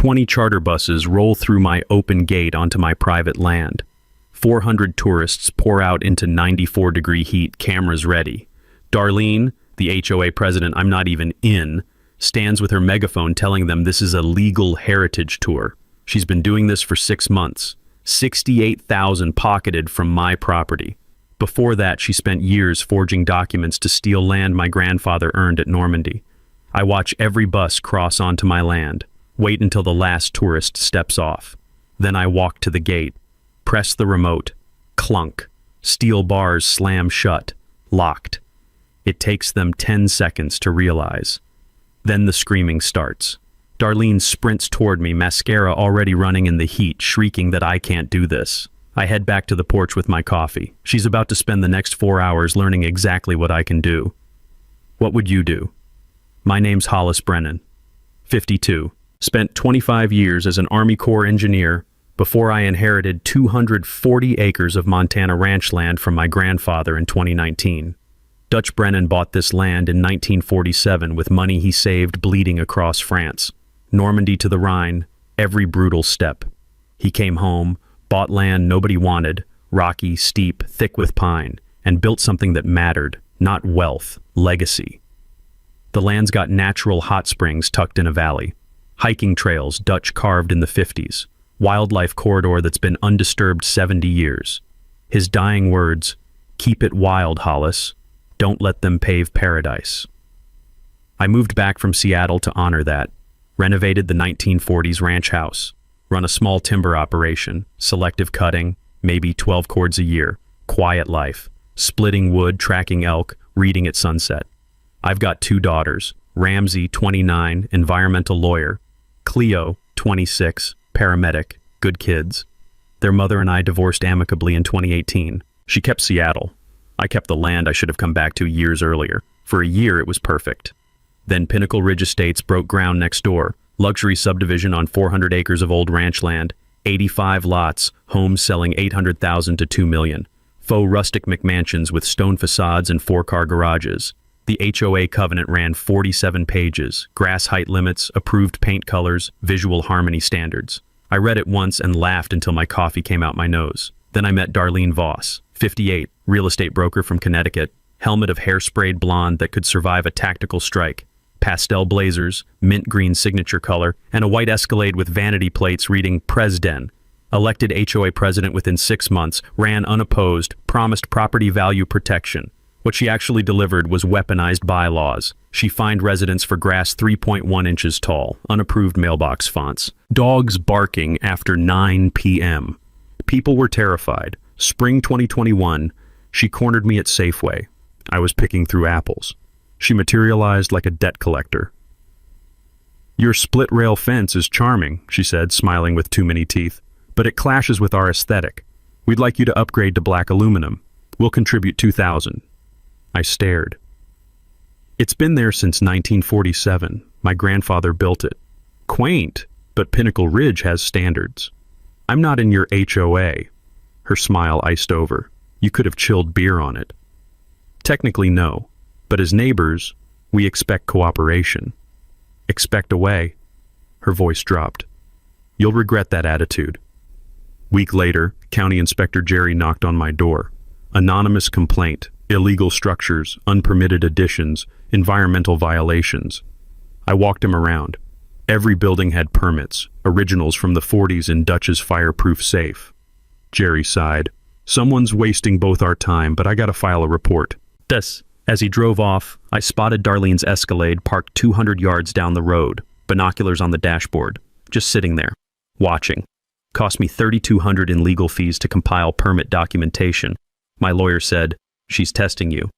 20 charter buses roll through my open gate onto my private land. 400 tourists pour out into 94-degree heat, cameras ready. Darlene, the HOA president I'm not even in, stands with her megaphone telling them this is a legal heritage tour. She's been doing this for 6 months. 68,000 pocketed from my property. Before that, she spent years forging documents to steal land my grandfather earned at Normandy. I watch every bus cross onto my land, wait until the last tourist steps off. Then I walk to the gate, press the remote, clunk, steel bars slam shut, locked. It takes them 10 seconds to realize. Then the screaming starts. Darlene sprints toward me, mascara already running in the heat, shrieking that I can't do this. I head back to the porch with my coffee. She's about to spend the next 4 hours learning exactly what I can do. What would you do? My name's Hollis Brennan, 52. Spent 25 years as an Army Corps engineer before I inherited 240 acres of Montana ranch land from my grandfather in 2019. Dutch Brennan bought this land in 1947 with money he saved bleeding across France. Normandy to the Rhine, every brutal step. He came home, bought land nobody wanted, rocky, steep, thick with pine, and built something that mattered, not wealth, legacy. The land's got natural hot springs tucked in a valley, hiking trails Dutch carved in the 50s, wildlife corridor that's been undisturbed 70 years. His dying words, "Keep it wild, Hollis. Don't let them pave paradise." I moved back from Seattle to honor that, renovated the 1940s ranch house, run a small timber operation, selective cutting, maybe 12 cords a year, quiet life, splitting wood, tracking elk, reading at sunset. I've got 2 daughters, Ramsey, 29, environmental lawyer, Cleo, 26, paramedic, good kids. Their mother and I divorced amicably in 2018. She kept Seattle. I kept the land I should have come back to years earlier. For a year, it was perfect. Then Pinnacle Ridge Estates broke ground next door, luxury subdivision on 400 acres of old ranch land, 85 lots, homes selling $800,000 to $2 million, faux rustic McMansions with stone facades and 4-car garages. The HOA covenant ran 47 pages, grass height limits, approved paint colors, visual harmony standards. I read it once and laughed until my coffee came out my nose. Then I met Darlene Voss, 58, real estate broker from Connecticut, helmet of hair-sprayed blonde that could survive a tactical strike, pastel blazers, mint green signature color, and a white Escalade with vanity plates reading Presden. Elected HOA president within 6 months, ran unopposed, promised property value protection. What she actually delivered was weaponized bylaws. She fined residents for grass 3.1 inches tall, unapproved mailbox fonts, dogs barking after 9 p.m. People were terrified. Spring 2021, she cornered me at Safeway. I was picking through apples. She materialized like a debt collector. "Your split-rail fence is charming," she said, smiling with too many teeth, "but it clashes with our aesthetic. We'd like you to upgrade to black aluminum. We'll contribute $2,000. I stared. It's been there since 1947. My grandfather built it. Quaint, but Pinnacle Ridge has standards. I'm not in your HOA. Her smile iced over. You could have chilled beer on it. Technically, no. But as neighbors, we expect cooperation. Expect away. Her voice dropped. You'll regret that attitude. Week later, County Inspector Jerry knocked on my door. Anonymous complaint, illegal structures, unpermitted additions, environmental violations. I walked him around. Every building had permits, originals from the 40s in Dutch's fireproof safe. Jerry sighed. Someone's wasting both our time, but I gotta file a report. As he drove off, I spotted Darlene's Escalade parked 200 yards down the road, binoculars on the dashboard, just sitting there, watching. Cost me $3,200 in legal fees to compile permit documentation. My lawyer said, "She's testing you."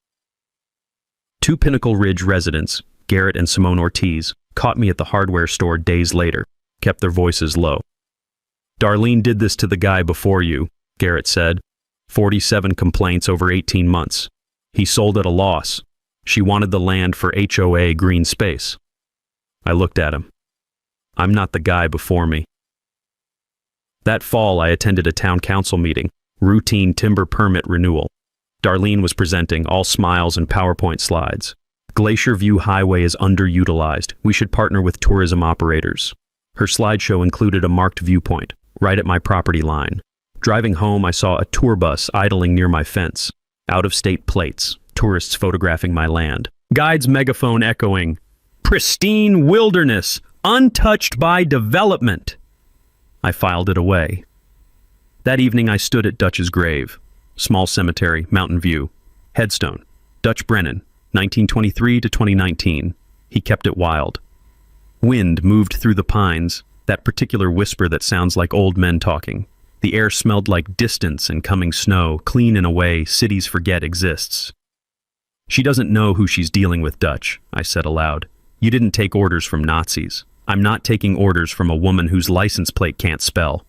2 Pinnacle Ridge residents, Garrett and Simone Ortiz, caught me at the hardware store days later, kept their voices low. "Darlene did this to the guy before you," Garrett said. 47 complaints over 18 months. He sold at a loss. She wanted the land for HOA green space. I looked at him. I'm not the guy before me. That fall, I attended a town council meeting, routine timber permit renewal. Darlene was presenting, all smiles and PowerPoint slides. Glacier View Highway is underutilized. We should partner with tourism operators. Her slideshow included a marked viewpoint, right at my property line. Driving home, I saw a tour bus idling near my fence. Out-of-state plates, tourists photographing my land. Guide's megaphone echoing, "Pristine wilderness, untouched by development." I filed it away. That evening, I stood at Dutch's grave. Small cemetery, Mountain View. Headstone, Dutch Brennan, 1923 to 2019. He kept it wild. Wind moved through the pines, that particular whisper that sounds like old men talking. The air smelled like distance and coming snow, clean in a way cities forget exists. "She doesn't know who she's dealing with, Dutch," I said aloud. "You didn't take orders from Nazis. I'm not taking orders from a woman whose license plate can't spell."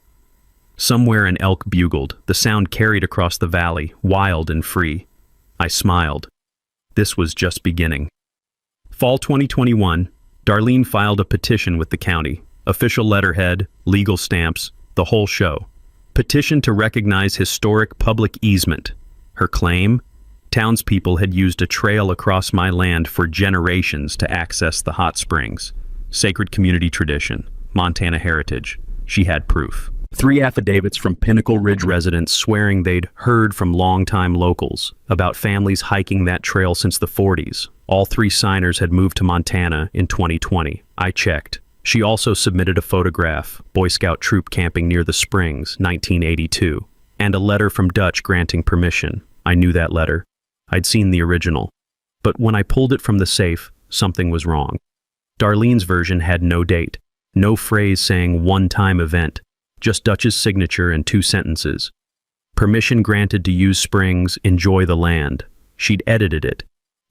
Somewhere an elk bugled. The sound carried across the valley, wild and free. I smiled. This was just beginning. Fall 2021, Darlene filed a petition with the county. Official letterhead, legal stamps, the whole show. Petition to recognize historic public easement. Her claim? Townspeople had used a trail across my land for generations to access the hot springs. Sacred community tradition, Montana heritage. She had proof. 3 affidavits from Pinnacle Ridge residents swearing they'd heard from longtime locals about families hiking that trail since the 40s. All 3 signers had moved to Montana in 2020. I checked. She also submitted a photograph, Boy Scout troop camping near the springs, 1982, and a letter from Dutch granting permission. I knew that letter. I'd seen the original. But when I pulled it from the safe, something was wrong. Darlene's version had no date, no phrase saying one-time event. Just Dutch's signature and 2 sentences. Permission granted to use springs, enjoy the land. She'd edited it,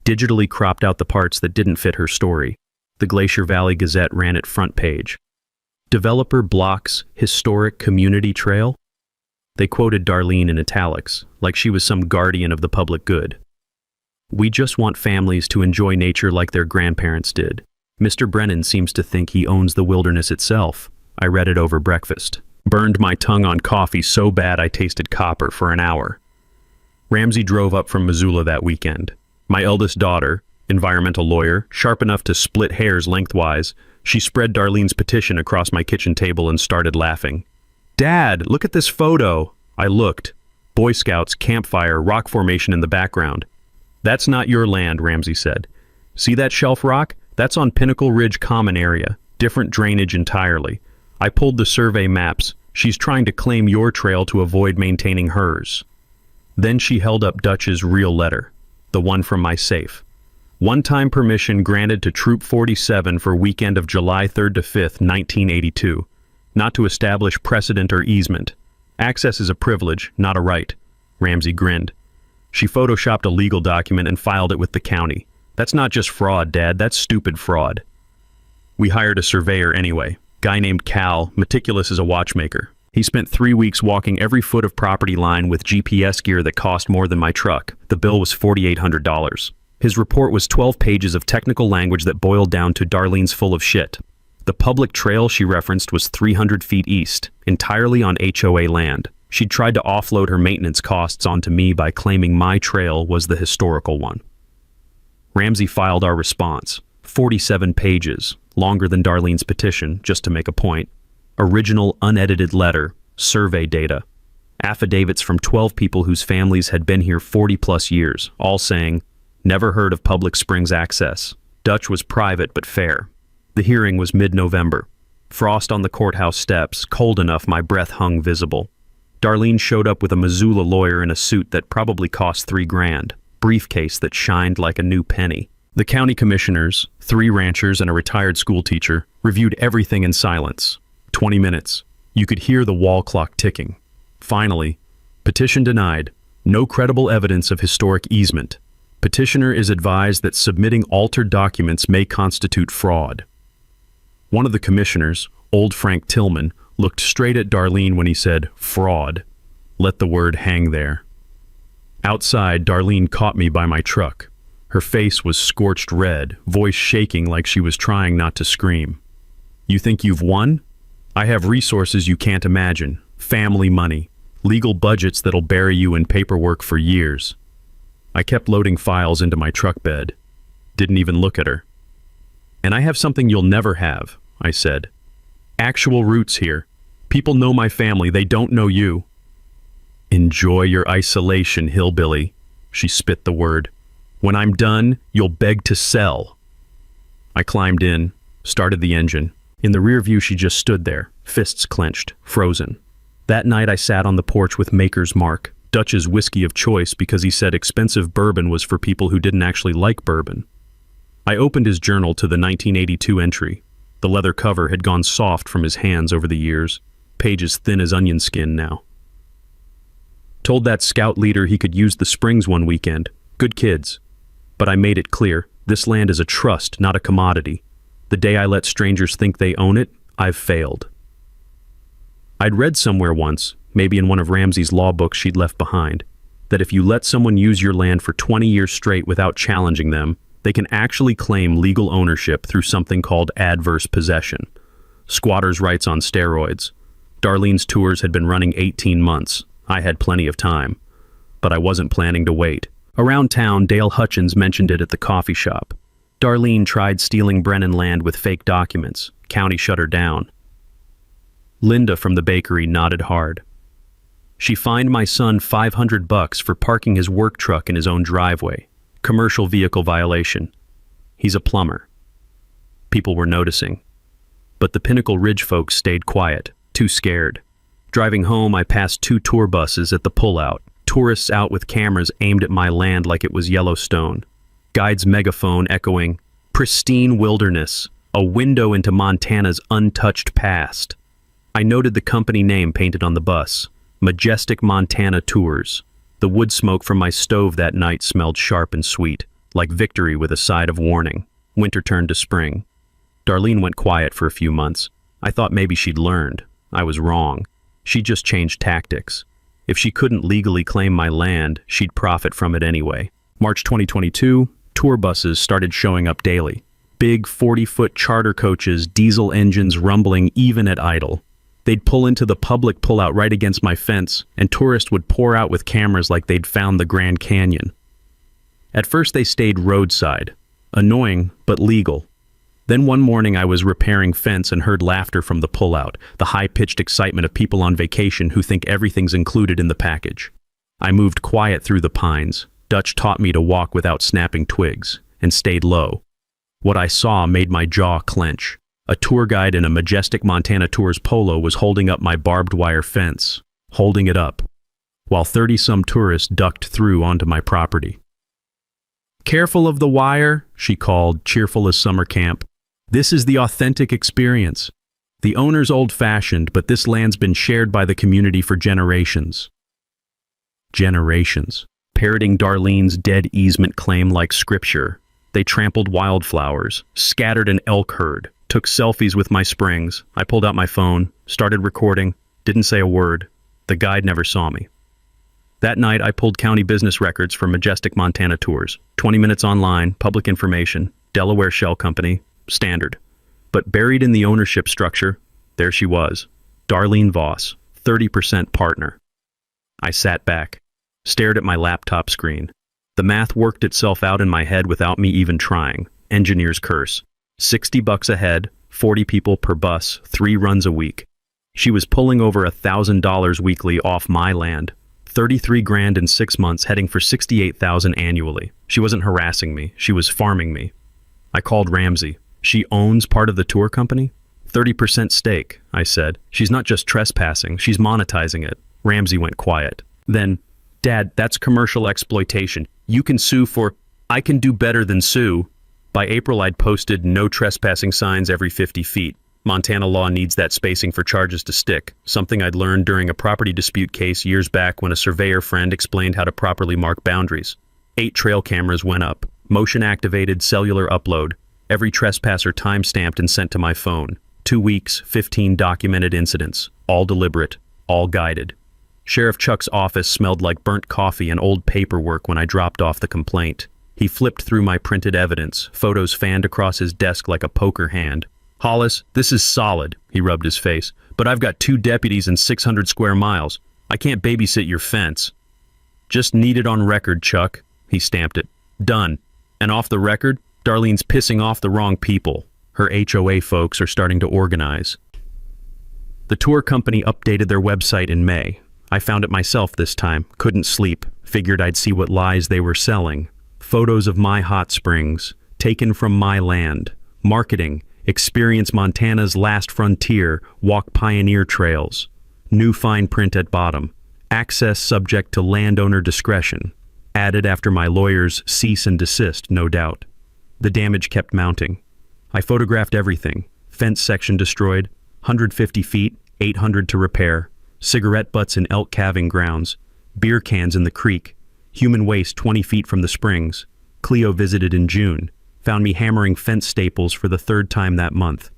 digitally cropped out the parts that didn't fit her story. The Glacier Valley Gazette ran it front page. Developer blocks historic community trail? They quoted Darlene in italics, like she was some guardian of the public good. "We just want families to enjoy nature like their grandparents did. Mr. Brennan seems to think he owns the wilderness itself." I read it over breakfast. Burned my tongue on coffee so bad I tasted copper for an hour. Ramsey drove up from Missoula that weekend. My eldest daughter, environmental lawyer, sharp enough to split hairs lengthwise, she spread Darlene's petition across my kitchen table and started laughing. "Dad, look at this photo." I looked. Boy Scouts, campfire, rock formation in the background. "That's not your land," Ramsey said. "See that shelf rock? That's on Pinnacle Ridge Common Area. Different drainage entirely. I pulled the survey maps. She's trying to claim your trail to avoid maintaining hers." Then she held up Dutch's real letter, the one from my safe. "One-time permission granted to Troop 47 for weekend of July 3rd to 5th, 1982. Not to establish precedent or easement. Access is a privilege, not a right." Ramsey grinned. She photoshopped a legal document and filed it with the county. "That's not just fraud, Dad, that's stupid fraud." We hired a surveyor anyway. Guy named Cal, meticulous as a watchmaker. He spent 3 weeks walking every foot of property line with GPS gear that cost more than my truck. The bill was $4,800. His report was 12 pages of technical language that boiled down to Darlene's full of shit. The public trail she referenced was 300 feet east, entirely on HOA land. She'd tried to offload her maintenance costs onto me by claiming my trail was the historical one. Ramsey filed our response. 47 pages, longer than Darlene's petition, just to make a point. Original, unedited letter, survey data. Affidavits from 12 people whose families had been here 40-plus years, all saying, "Never heard of public springs access. Dutch was private but fair." The hearing was mid-November. Frost on the courthouse steps, cold enough my breath hung visible. Darlene showed up with a Missoula lawyer in a suit that probably cost $3,000, briefcase that shined like a new penny. The county commissioners, 3 ranchers and a retired school teacher, reviewed everything in silence. 20 minutes. You could hear the wall clock ticking. Finally, petition denied. No credible evidence of historic easement. Petitioner is advised that submitting altered documents may constitute fraud. One of the commissioners, old Frank Tillman, looked straight at Darlene when he said, "Fraud." Let the word hang there. Outside, Darlene caught me by my truck. Her face was scorched red, voice shaking like she was trying not to scream. "You think you've won? I have resources you can't imagine. Family money. Legal budgets that'll bury you in paperwork for years." I kept loading files into my truck bed. Didn't even look at her. "And I have something you'll never have," I said. Actual roots here. People know my family, they don't know you. Enjoy your isolation, hillbilly. She spit the word. When I'm done, you'll beg to sell. I climbed in, started the engine. In the rear view, she just stood there, fists clenched, frozen. That night I sat on the porch with Maker's Mark, Dutch's whiskey of choice because he said expensive bourbon was for people who didn't actually like bourbon. I opened his journal to the 1982 entry. The leather cover had gone soft from his hands over the years, pages thin as onion skin now. Told that scout leader he could use the Springs one weekend. Good kids. But I made it clear, this land is a trust, not a commodity. The day I let strangers think they own it, I've failed. I'd read somewhere once, maybe in one of Ramsey's law books she'd left behind, that if you let someone use your land for 20 years straight without challenging them, they can actually claim legal ownership through something called adverse possession. Squatters' rights on steroids. Darlene's tours had been running 18 months. I had plenty of time. But I wasn't planning to wait. Around town, Dale Hutchins mentioned it at the coffee shop. Darlene tried stealing Brennan land with fake documents. County shut her down. Linda from the bakery nodded hard. She fined my son $500 for parking his work truck in his own driveway. Commercial vehicle violation. He's a plumber. People were noticing. But the Pinnacle Ridge folks stayed quiet, too scared. Driving home, I passed 2 tour buses at the pullout. Tourists out with cameras aimed at my land like it was Yellowstone. Guide's megaphone echoing, "Pristine wilderness, a window into Montana's untouched past." I noted the company name painted on the bus, Majestic Montana Tours. The wood smoke from my stove that night smelled sharp and sweet, like victory with a side of warning. Winter turned to spring. Darlene went quiet for a few months. I thought maybe she'd learned. I was wrong. She just changed tactics. If she couldn't legally claim my land, she'd profit from it anyway. March 2022, tour buses started showing up daily. Big 40-foot charter coaches, diesel engines rumbling even at idle. They'd pull into the public pullout right against my fence, and tourists would pour out with cameras like they'd found the Grand Canyon. At first they stayed roadside. Annoying, but legal. Then one morning I was repairing fence and heard laughter from the pullout, the high-pitched excitement of people on vacation who think everything's included in the package. I moved quiet through the pines. Dutch taught me to walk without snapping twigs, and stayed low. What I saw made my jaw clench. A tour guide in a Majestic Montana Tours polo was holding up my barbed wire fence, holding it up, while 30-some tourists ducked through onto my property. "Careful of the wire," she called, cheerful as summer camp. "This is the authentic experience. The owner's old-fashioned, but this land's been shared by the community for generations." Generations. Parroting Darlene's dead easement claim like scripture. They trampled wildflowers, scattered an elk herd, took selfies with my springs. I pulled out my phone, started recording, didn't say a word. The guide never saw me. That night, I pulled county business records for Majestic Montana Tours. 20 minutes online, public information, Delaware Shell Company, standard. But buried in the ownership structure, there she was, Darlene Voss, 30% partner. I sat back, stared at my laptop screen. The math worked itself out in my head without me even trying. Engineer's curse. $60 a head, 40 people per bus, 3 runs a week. She was pulling over $1,000 weekly off my land. 33 grand in 6 months, heading for 68,000 annually. She wasn't harassing me, she was farming me. I called Ramsey. She owns part of the tour company? 30% stake, I said. She's not just trespassing, she's monetizing it. Ramsey went quiet. Then, "Dad, that's commercial exploitation. You can sue for..." "I can do better than sue." By April, I'd posted no trespassing signs every 50 feet. Montana law needs that spacing for charges to stick, something I'd learned during a property dispute case years back when a surveyor friend explained how to properly mark boundaries. 8 trail cameras went up, motion-activated cellular upload, every trespasser time-stamped and sent to my phone. 2 weeks, 15 documented incidents, all deliberate, all guided. Sheriff Chuck's office smelled like burnt coffee and old paperwork when I dropped off the complaint. He flipped through my printed evidence, photos fanned across his desk like a poker hand. "Hollis, this is solid," he rubbed his face, "but I've got 2 deputies and 600 square miles. I can't babysit your fence." "Just need it on record, Chuck." He stamped it. "Done. And off the record, Darlene's pissing off the wrong people. Her HOA folks are starting to organize." The tour company updated their website in May. I found it myself this time, couldn't sleep, figured I'd see what lies they were selling. Photos of my hot springs, taken from my land. Marketing, experience Montana's last frontier, walk pioneer trails. New fine print at bottom. Access subject to landowner discretion. Added after my lawyer's cease and desist, no doubt. The damage kept mounting. I photographed everything. Fence section destroyed, 150 feet, 800 to repair. Cigarette butts in elk calving grounds. Beer cans in the creek. Human waste 20 feet from the springs. Cleo visited in June. Found me hammering fence staples for the third time that month.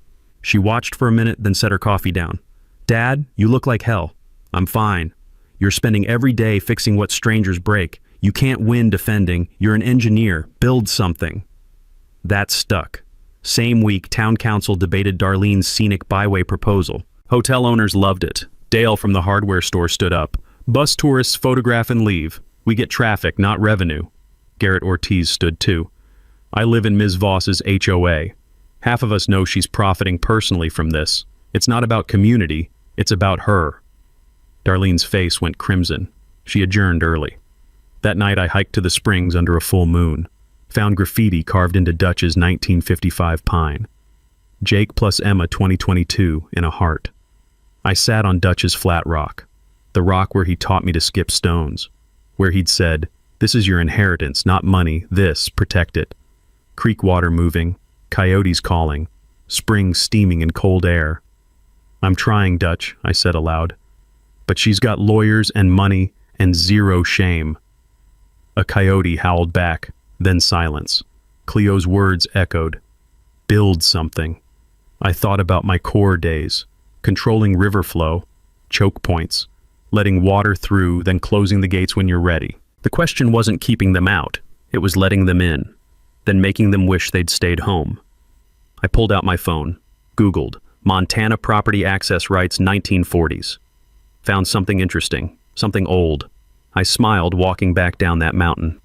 She watched for a minute, then set her coffee down. Dad, you look like hell. I'm fine. You're spending every day fixing what strangers break. You can't win defending. You're an engineer. Build something. That stuck. Same week, town council debated Darlene's scenic byway proposal. Hotel owners loved it. Dale from the hardware store stood up. Bus tourists photograph and leave. We get traffic, not revenue. Garrett Ortiz stood too. I live in Ms. Voss's HOA. Half of us know she's profiting personally from this. It's not about community, it's about her. Darlene's face went crimson. She adjourned early. That night I hiked to the springs under a full moon. Found graffiti carved into Dutch's 1955 pine. Jake plus Emma 2022 in a heart. I sat on Dutch's flat rock. The rock where he taught me to skip stones. Where he'd said, "This is your inheritance, not money. This, protect it." Creek water moving, coyotes calling, springs steaming in cold air. "I'm trying, Dutch," I said aloud. "But she's got lawyers and money and zero shame." A coyote howled back, then silence. Cleo's words echoed. Build something. I thought about my core days, controlling river flow, choke points, letting water through, then closing the gates when you're ready. The question wasn't keeping them out, it was letting them in, then making them wish they'd stayed home. I pulled out my phone, Googled, Montana Property Access Rights 1940s. Found something interesting, something old. I smiled walking back down that mountain.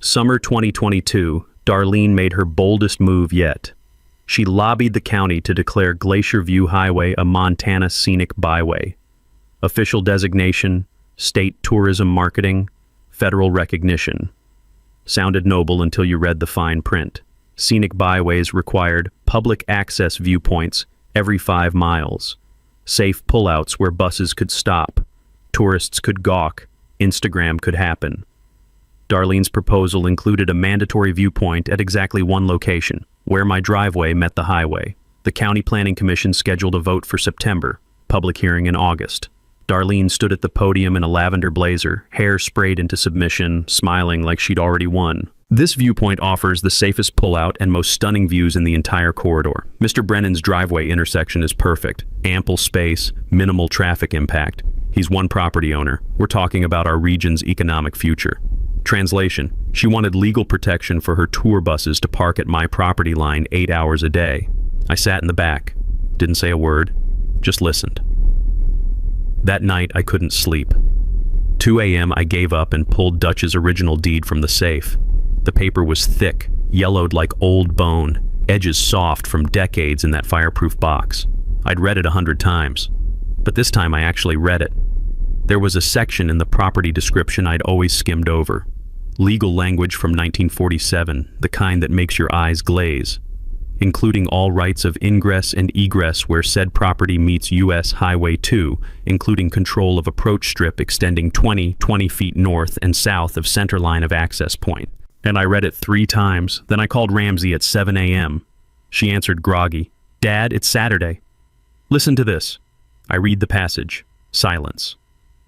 Summer 2022, Darlene made her boldest move yet. She lobbied the county to declare Glacier View Highway a Montana Scenic Byway. Official designation, state tourism marketing, federal recognition. Sounded noble until you read the fine print. Scenic byways required public access viewpoints every 5 miles. Safe pullouts where buses could stop. Tourists could gawk. Instagram could happen. Darlene's proposal included a mandatory viewpoint at exactly one location, where my driveway met the highway. The County Planning Commission scheduled a vote for September, public hearing in August. Darlene stood at the podium in a lavender blazer, hair sprayed into submission, smiling like she'd already won. This viewpoint offers the safest pullout and most stunning views in the entire corridor. Mr. Brennan's driveway intersection is perfect. Ample space, minimal traffic impact. He's one property owner. We're talking about our region's economic future. Translation: she wanted legal protection for her tour buses to park at my property line 8 hours a day. I sat in the back, didn't say a word, just listened. That night I couldn't sleep. 2 a.m. I gave up and pulled Dutch's original deed from the safe. The paper was thick, yellowed like old bone, edges soft from decades in that fireproof box. I'd read it 100 times, but this time I actually read it. There was a section in the property description I'd always skimmed over. Legal language from 1947, the kind that makes your eyes glaze, including all rights of ingress and egress where said property meets U.S. Highway 2, including control of approach strip extending 20 feet north and south of center line of access point. And I read it 3 times, then I called Ramsey at 7 a.m. She answered groggy, "Dad, it's Saturday." "Listen to this." I read the passage. Silence.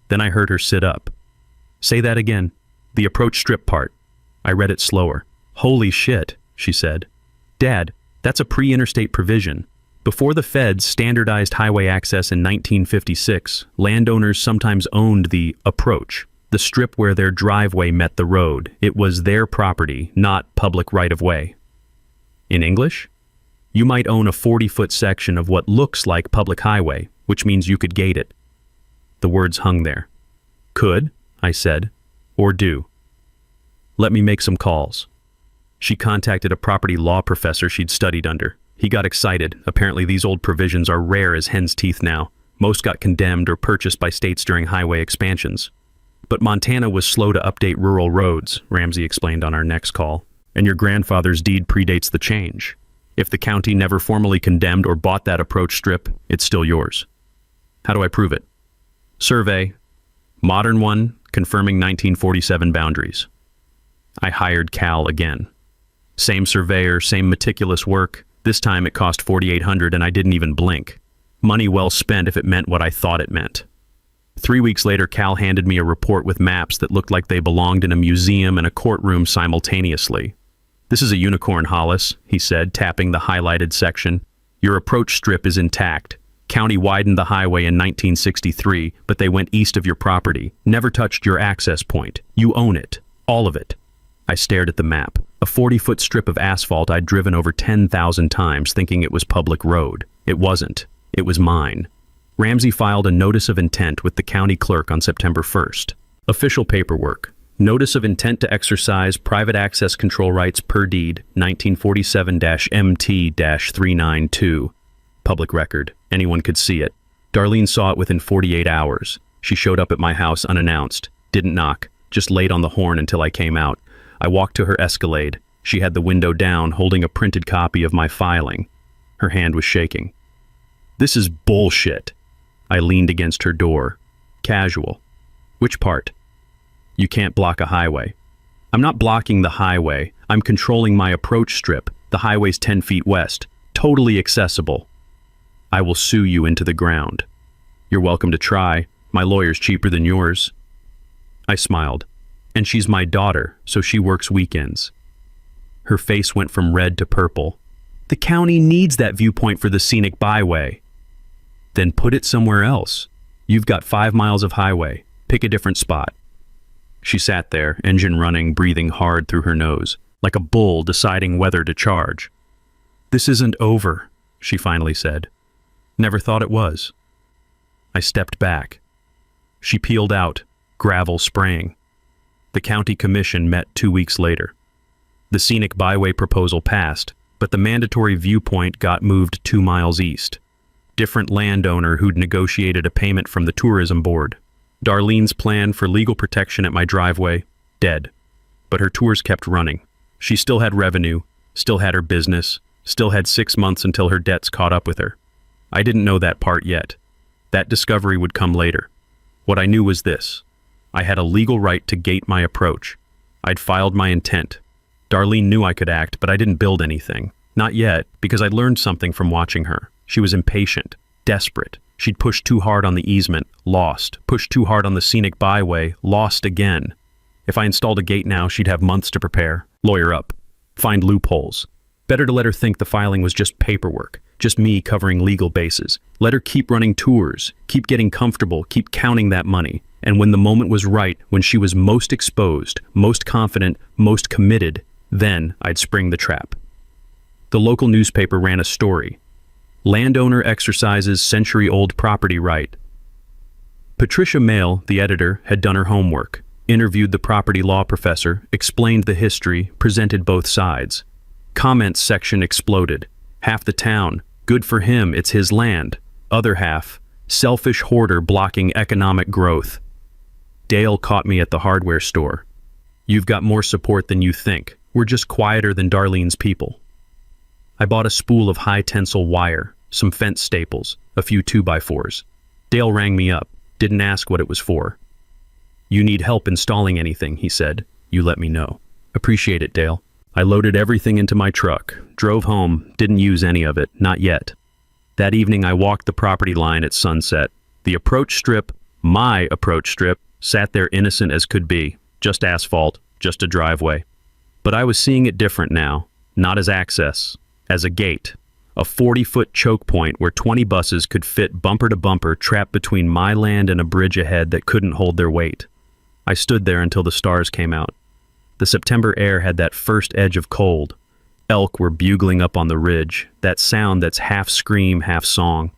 Then I heard her sit up. "Say that again. The approach strip part." I read it slower. "Holy shit," she said. "Dad, that's a pre-interstate provision. Before the feds standardized highway access in 1956, landowners sometimes owned the approach, the strip where their driveway met the road. It was their property, not public right-of-way. In English? You might own a 40-foot section of what looks like public highway, which means you could gate it. The words hung there. "Could," I said, "or do." "Let me make some calls." She contacted a property law professor she'd studied under. He got excited. Apparently these old provisions are rare as hen's teeth now. Most got condemned or purchased by states during highway expansions. But Montana was slow to update rural roads, Ramsey explained on our next call. And your grandfather's deed predates the change. If the county never formally condemned or bought that approach strip, it's still yours. How do I prove it? Survey. Modern one, confirming 1947 boundaries. I hired Cal again. Same surveyor, same meticulous work. This time it cost $4,800 and I didn't even blink. Money well spent if it meant what I thought it meant. 3 weeks later, Cal handed me a report with maps that looked like they belonged in a museum and a courtroom simultaneously. This is a unicorn, Hollis, he said, tapping the highlighted section. Your approach strip is intact. County widened the highway in 1963, but they went east of your property. Never touched your access point. You own it. All of it. I stared at the map. A 40-foot strip of asphalt I'd driven over 10,000 times thinking it was public road. It wasn't. It was mine. Ramsey filed a notice of intent with the county clerk on September 1st. Official paperwork. Notice of intent to exercise private access control rights per deed, 1947-MT-392. Public record. Anyone could see it. Darlene saw it within 48 hours. She showed up at my house unannounced. Didn't knock. Just laid on the horn until I came out. I walked to her Escalade. She had the window down, holding a printed copy of my filing. Her hand was shaking. This is bullshit. I leaned against her door. Casual. Which part? You can't block a highway. I'm not blocking the highway. I'm controlling my approach strip. The highway's 10 feet west. Totally accessible. I will sue you into the ground. You're welcome to try. My lawyer's cheaper than yours. I smiled. And she's my daughter, so she works weekends. Her face went from red to purple. The county needs that viewpoint for the scenic byway. Then put it somewhere else. You've got 5 miles of highway. Pick a different spot. She sat there, engine running, breathing hard through her nose, like a bull deciding whether to charge. This isn't over, she finally said. Never thought it was. I stepped back. She peeled out, gravel spraying. The county commission met 2 weeks later. The scenic byway proposal passed, but the mandatory viewpoint got moved 2 miles east. Different landowner who'd negotiated a payment from the tourism board. Darlene's plan for legal protection at my driveway, dead. But her tours kept running. She still had revenue, still had her business, still had 6 months until her debts caught up with her. I didn't know that part yet. That discovery would come later. What I knew was this. I had a legal right to gate my approach. I'd filed my intent. Darlene knew I could act, but I didn't build anything. Not yet, because I'd learned something from watching her. She was impatient, desperate. She'd pushed too hard on the easement, lost. Pushed too hard on the scenic byway, lost again. If I installed a gate now, she'd have months to prepare, lawyer up, find loopholes. Better to let her think the filing was just paperwork, just me covering legal bases. Let her keep running tours, keep getting comfortable, keep counting that money. And when the moment was right, when she was most exposed, most confident, most committed, then I'd spring the trap. The local newspaper ran a story. Landowner exercises century-old property right. Patricia Mail, the editor, had done her homework, interviewed the property law professor, explained the history, presented both sides. Comments section exploded. Half the town, good for him, it's his land. Other half, selfish hoarder blocking economic growth. Dale caught me at the hardware store. You've got more support than you think. We're just quieter than Darlene's people. I bought a spool of high-tensile wire, some fence staples, a few 2x4s. Dale rang me up, didn't ask what it was for. You need help installing anything, he said. You let me know. Appreciate it, Dale. I loaded everything into my truck, drove home, didn't use any of it, not yet. That evening I walked the property line at sunset. The approach strip, my approach strip, sat there innocent as could be, just asphalt, just a driveway. But I was seeing it different now, not as access, as a gate, a 40-foot choke point where 20 buses could fit bumper to bumper, trapped between my land and a bridge ahead that couldn't hold their weight. I stood there until the stars came out. The September air had that first edge of cold. Elk were bugling up on the ridge, that sound that's half scream, half song.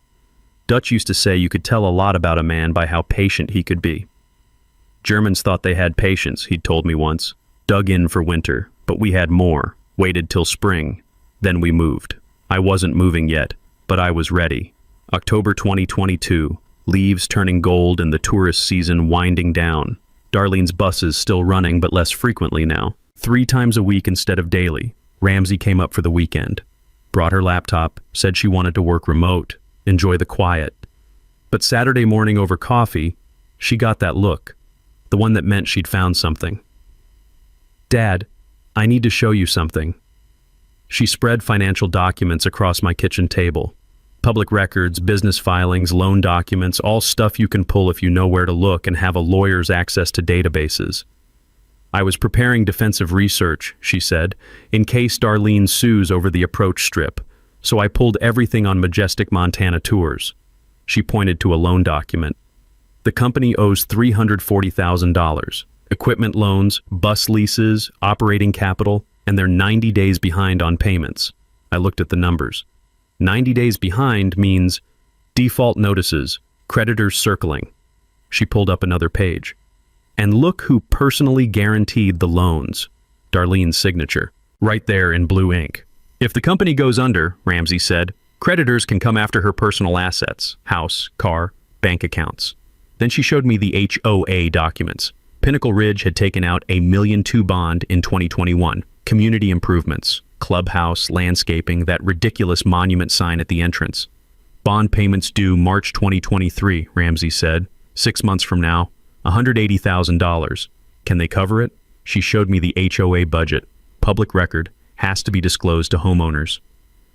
Dutch used to say you could tell a lot about a man by how patient he could be. Germans thought they had patience, he'd told me once. Dug in for winter, but we had more, waited till spring. Then we moved. I wasn't moving yet, but I was ready. October 2022, leaves turning gold and the tourist season winding down. Darlene's buses still running, but less frequently now. 3 times a week instead of daily. Ramsey came up for the weekend. Brought her laptop, said she wanted to work remote, enjoy the quiet. But Saturday morning over coffee, she got that look. The one that meant she'd found something. "Dad, I need to show you something." She spread financial documents across my kitchen table. Public records, business filings, loan documents, all stuff you can pull if you know where to look and have a lawyer's access to databases. "I was preparing defensive research," she said, "in case Darlene sues over the approach strip, so I pulled everything on Majestic Montana Tours." She pointed to a loan document. "The company owes $340,000. Equipment loans, bus leases, operating capital, and they're 90 days behind on payments." I looked at the numbers. 90 days behind means default notices, creditors circling. She pulled up another page. "And look who personally guaranteed the loans." Darlene's signature, right there in blue ink. "If the company goes under," Ramsey said, "creditors can come after her personal assets, house, car, bank accounts." Then she showed me the HOA documents. Pinnacle Ridge had taken out a $1.2 million bond in 2021. Community improvements, clubhouse, landscaping, that ridiculous monument sign at the entrance. "Bond payments due March 2023, Ramsey said. 6 months from now, $180,000. Can they cover it? She showed me the HOA budget. Public record, has to be disclosed to homeowners.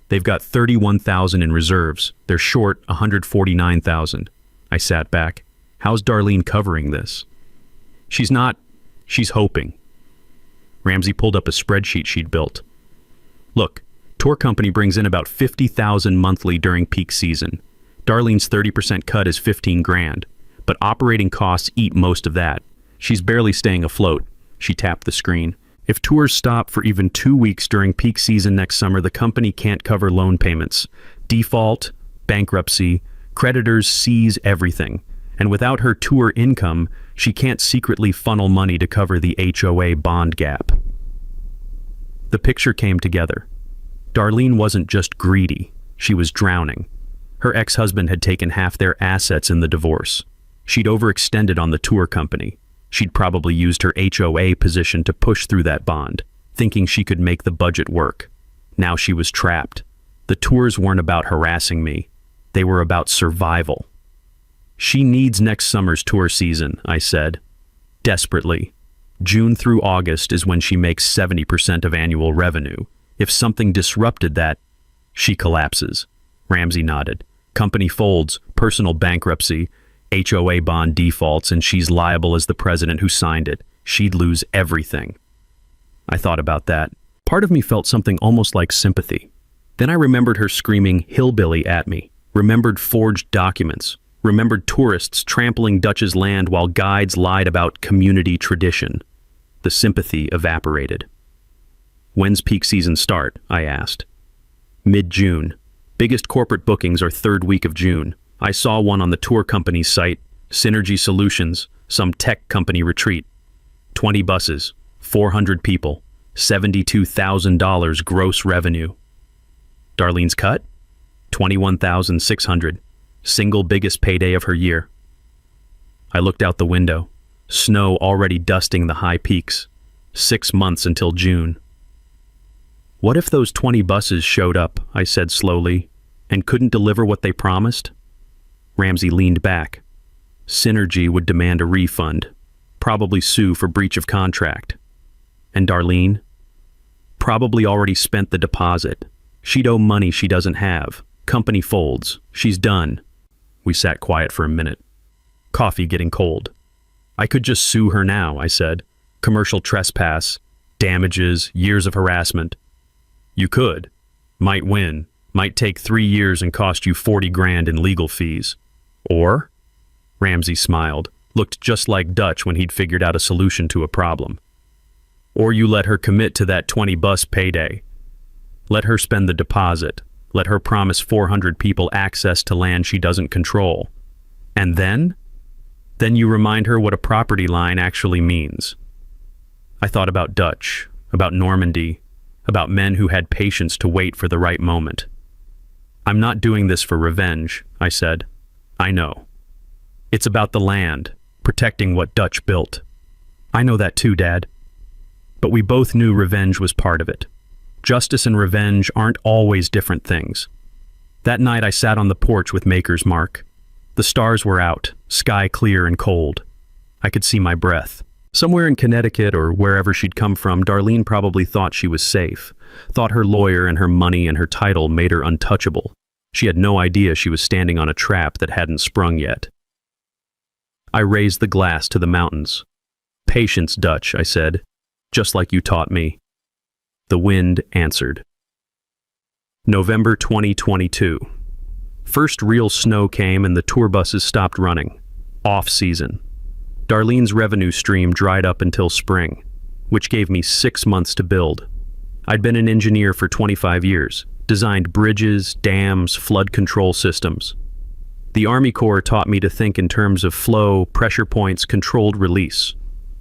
They've got $31,000 in reserves. They're short $149,000. I sat back. How's Darlene covering this? She's not. She's hoping. Ramsey pulled up a spreadsheet she'd built. "Look, tour company brings in about $50,000 monthly during peak season. Darlene's 30% cut is $15,000, but operating costs eat most of that. She's barely staying afloat." She tapped the screen. "If tours stop for even 2 weeks during peak season next summer, the company can't cover loan payments. Default, bankruptcy, creditors seize everything. And without her tour income, she can't secretly funnel money to cover the HOA bond gap." The picture came together. Darlene wasn't just greedy, she was drowning. Her ex-husband had taken half their assets in the divorce. She'd overextended on the tour company. She'd probably used her HOA position to push through that bond, thinking she could make the budget work. Now she was trapped. The tours weren't about harassing me. They were about survival. "She needs next summer's tour season," I said. "Desperately. June through August is when she makes 70% of annual revenue. If something disrupted that, she collapses." Ramsey nodded. "Company folds, personal bankruptcy, HOA bond defaults, and she's liable as the president who signed it. She'd lose everything." I thought about that. Part of me felt something almost like sympathy. Then I remembered her screaming hillbilly at me, remembered forged documents, remembered tourists trampling Dutch's land while guides lied about community tradition. The sympathy evaporated. "When's peak season start?" I asked. "Mid-June. Biggest corporate bookings are 3rd week of June. I saw one on the tour company's site, Synergy Solutions, some tech company retreat. 20 buses, 400 people, $72,000 gross revenue." Darlene's cut? $21,600. Single biggest payday of her year. I looked out the window. Snow already dusting the high peaks. 6 months until June. "What if those 20 buses showed up," I said slowly, "and couldn't deliver what they promised?" Ramsey leaned back. Synergy would demand a refund, probably sue for breach of contract. And Darlene? Probably already spent the deposit. She'd owe money she doesn't have. Company folds. She's done. We sat quiet for a minute. Coffee getting cold. "I could just sue her now," I said. "Commercial trespass, damages, years of harassment." "You could. Might win. Might take 3 years and cost you $40,000 in legal fees. Or?" Ramsey smiled, looked just like Dutch when he'd figured out a solution to a problem. "Or you let her commit to that 20 bus payday. Let her spend the deposit. Let her promise 400 people access to land she doesn't control. And then? Then you remind her what a property line actually means." I thought about Dutch, about Normandy, about men who had patience to wait for the right moment. "I'm not doing this for revenge," I said. "I know. It's about the land, protecting what Dutch built. I know that too, Dad. But we both knew revenge was part of it. Justice and revenge aren't always different things. That night I sat on the porch with Maker's Mark. The stars were out, sky clear and cold. I could see my breath. Somewhere in Connecticut or wherever she'd come from, Darlene probably thought she was safe, thought her lawyer and her money and her title made her untouchable. She had no idea she was standing on a trap that hadn't sprung yet. I raised the glass to the mountains. Patience, Dutch, I said, just like you taught me. The wind answered. November 2022. First real snow came and the tour buses stopped running. Off-season. Darlene's revenue stream dried up until spring, which gave me 6 months to build. I'd been an engineer for 25 years, designed bridges, dams, flood control systems. The Army Corps taught me to think in terms of flow, pressure points, controlled release.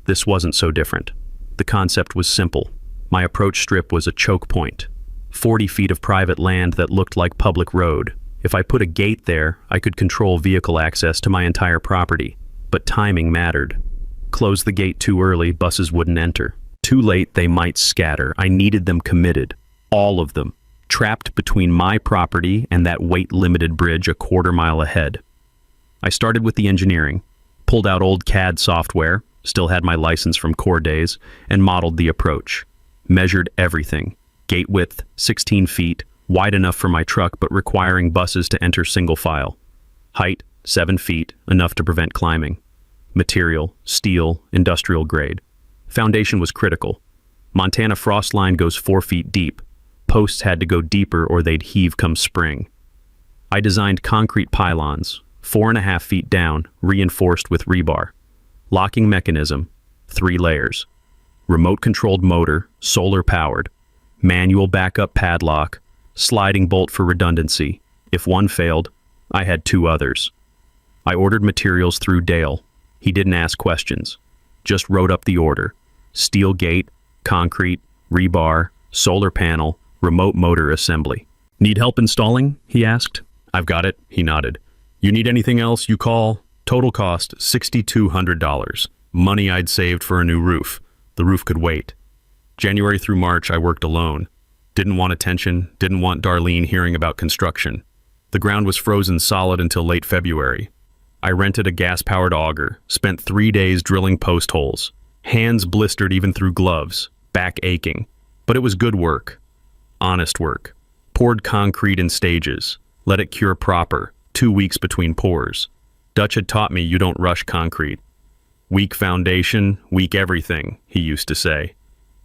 This wasn't so different. The concept was simple. My approach strip was a choke point, 40 feet of private land that looked like public road. If I put a gate there, I could control vehicle access to my entire property. But timing mattered. Close the gate too early, buses wouldn't enter. Too late, they might scatter. I needed them committed. All of them. Trapped between my property and that weight-limited bridge a quarter-mile ahead. I started with the engineering, pulled out old CAD software, still had my license from Corps days, and modeled the approach. Measured everything. Gate width, 16 feet, wide enough for my truck but requiring buses to enter single file. Height, 7 feet, enough to prevent climbing. Material, steel, industrial grade. Foundation was critical. Montana frost line goes 4 feet deep. Posts had to go deeper or they'd heave come spring. I designed concrete pylons, 4.5 feet down, reinforced with rebar. Locking mechanism, 3 layers. Remote-controlled motor, solar-powered. Manual backup padlock, sliding bolt for redundancy. If one failed, I had 2 others. I ordered materials through Dale. He didn't ask questions. Just wrote up the order. Steel gate, concrete, rebar, solar panel, remote motor assembly. Need help installing? He asked. I've got it, he nodded. You need anything else, you call. Total cost, $6,200. Money I'd saved for a new roof. The roof could wait. January through March, I worked alone. Didn't want attention, didn't want Darlene hearing about construction. The ground was frozen solid until late February. I rented a gas-powered auger, spent 3 days drilling post holes. Hands blistered even through gloves, back aching. But it was good work. Honest work. Poured concrete in stages. Let it cure proper, 2 weeks between pours. Dutch had taught me you don't rush concrete. Weak foundation, weak everything, he used to say.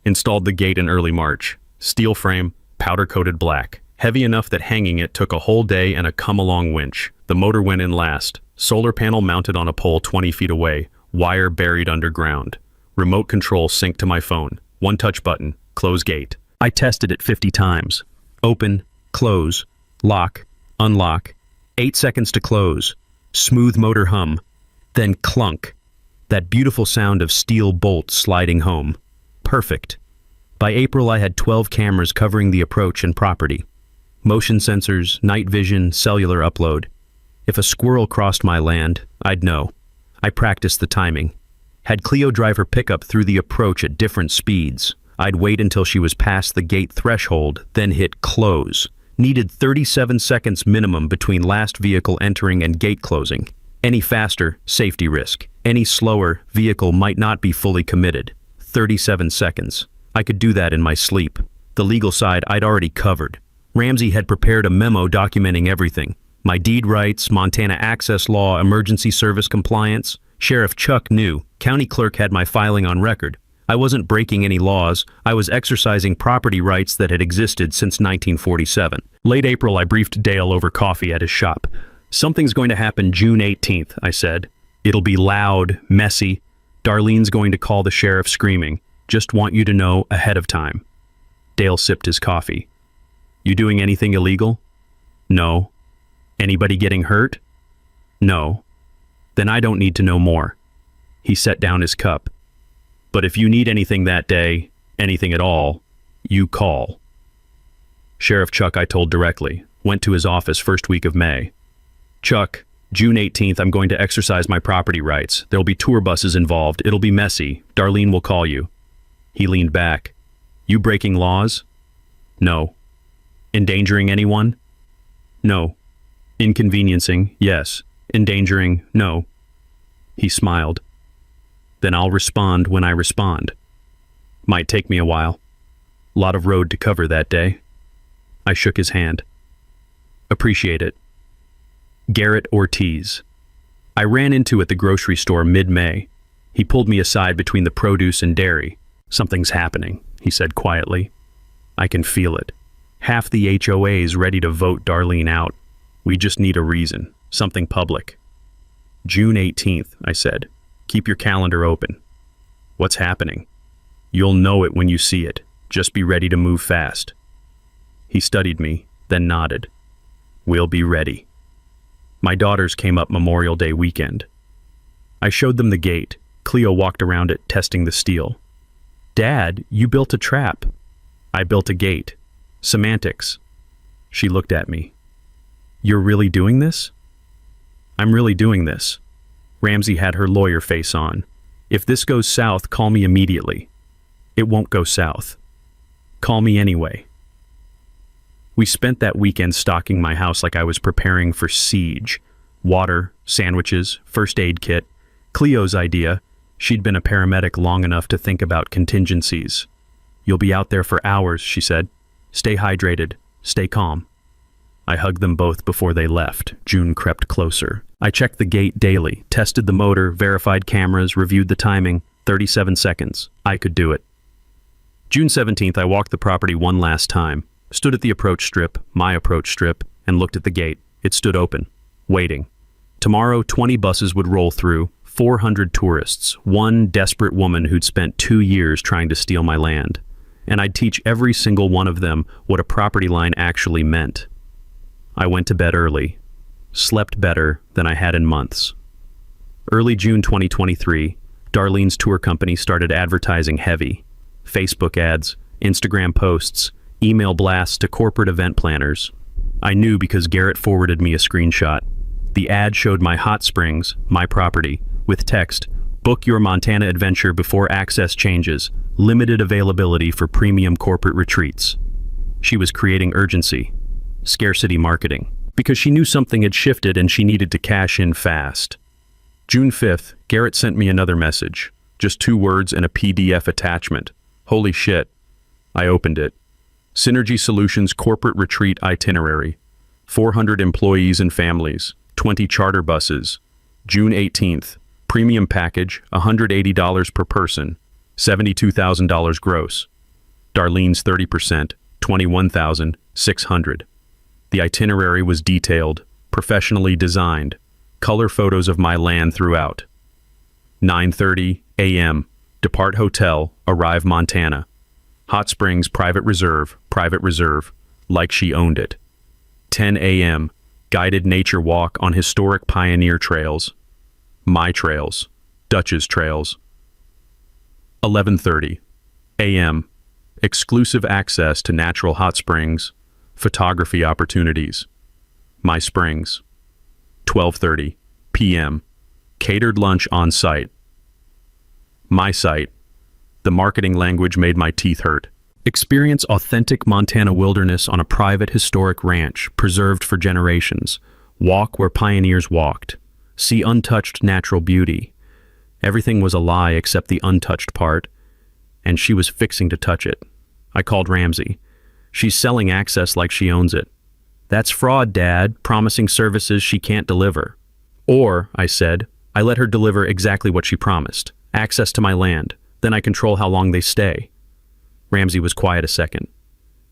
Installed the gate in early March. Steel frame, powder-coated black. Heavy enough that hanging it took a whole day and a come-along winch. The motor went in last. Solar panel mounted on a pole 20 feet away. Wire buried underground. Remote control synced to my phone. One touch button. Close gate. I tested it 50 times. Open, close, lock, unlock. 8 seconds to close. Smooth motor hum. Then clunk. That beautiful sound of steel bolts sliding home. Perfect. By April, I had 12 cameras covering the approach and property. Motion sensors, night vision, cellular upload. If a squirrel crossed my land, I'd know. I practiced the timing. Had Cleo drive her pickup through the approach at different speeds. I'd wait until she was past the gate threshold, then hit close. Needed 37 seconds minimum between last vehicle entering and gate closing. Any faster, safety risk. Any slower, vehicle might not be fully committed. 37 seconds. I could do that in my sleep. The legal side I'd already covered. Ramsey had prepared a memo documenting everything. My deed rights, Montana access law, emergency service compliance. Sheriff Chuck knew. County clerk had my filing on record. I wasn't breaking any laws. I was exercising property rights that had existed since 1947. Late April, I briefed Dale over coffee at his shop. Something's going to happen June 18th, I said. It'll be loud, messy. Darlene's going to call the sheriff screaming. Just want you to know ahead of time. Dale sipped his coffee. You doing anything illegal? No. Anybody getting hurt? No. Then I don't need to know more. He set down his cup. But if you need anything that day, anything at all, you call. Sheriff Chuck, I told directly, went to his office first week of May. Chuck, June 18th, I'm going to exercise my property rights. There'll be tour buses involved. It'll be messy. Darlene will call you. He leaned back. You breaking laws? No. Endangering anyone? No. Inconveniencing? Yes. Endangering? No. He smiled. Then I'll respond when I respond. Might take me a while. Lot of road to cover that day. I shook his hand. Appreciate it. Garrett Ortiz. I ran into at the grocery store mid-May. He pulled me aside between the produce and dairy. Something's happening, he said quietly. I can feel it. Half the HOA's ready to vote Darlene out. We just need a reason, something public. June 18th, I said. Keep your calendar open. What's happening? You'll know it when you see it. Just be ready to move fast. He studied me, then nodded. We'll be ready. My daughters came up Memorial Day weekend. I showed them the gate. Cleo walked around it, testing the steel. Dad, you built a trap. I built a gate. Semantics. She looked at me. You're really doing this? I'm really doing this. Ramsey had her lawyer face on. If this goes south, call me immediately. It won't go south. Call me anyway. We spent that weekend stocking my house like I was preparing for siege. Water, sandwiches, first aid kit. Cleo's idea. She'd been a paramedic long enough to think about contingencies. You'll be out there for hours, she said. Stay hydrated. Stay calm. I hugged them both before they left. June crept closer. I checked the gate daily, tested the motor, verified cameras, reviewed the timing. 37 seconds. I could do it. June 17th, I walked the property one last time. Stood at the approach strip, my approach strip, and looked at the gate. It stood open, waiting. Tomorrow, 20 buses would roll through, 400 tourists, one desperate woman who'd spent 2 years trying to steal my land. And I'd teach every single one of them what a property line actually meant. I went to bed early, slept better than I had in months. Early June 2023, Darlene's tour company started advertising heavy. Facebook ads, Instagram posts, email blasts to corporate event planners. I knew because Garrett forwarded me a screenshot. The ad showed my hot springs, my property, with text, book your Montana adventure before access changes, limited availability for premium corporate retreats. She was creating urgency, scarcity marketing, because she knew something had shifted and she needed to cash in fast. June 5th, Garrett sent me another message, just 2 words and a PDF attachment. Holy shit. I opened it. Synergy Solutions Corporate Retreat Itinerary. 400 employees and families. 20 charter buses. June 18th. Premium package, $180 per person. $72,000 gross. Darlene's 30%, $21,600. The itinerary was detailed, professionally designed. Color photos of my land throughout. 9:30 a.m. Depart hotel, arrive Montana. Hot Springs private reserve, like she owned it. 10 a.m. Guided nature walk on historic pioneer trails. My trails, Dutch's trails. 11:30 a.m. Exclusive access to natural hot springs, photography opportunities. My springs. 12:30 p.m. Catered lunch on site. My site. The marketing language made my teeth hurt. Experience authentic Montana wilderness on a private historic ranch preserved for generations. Walk where pioneers walked. See untouched natural beauty. Everything was a lie except the untouched part, and she was fixing to touch it. I called Ramsey. She's selling access like she owns it. That's fraud, Dad, promising services she can't deliver. Or, I said, I let her deliver exactly what she promised. Access to my land. Then I control how long they stay. Ramsey was quiet a second.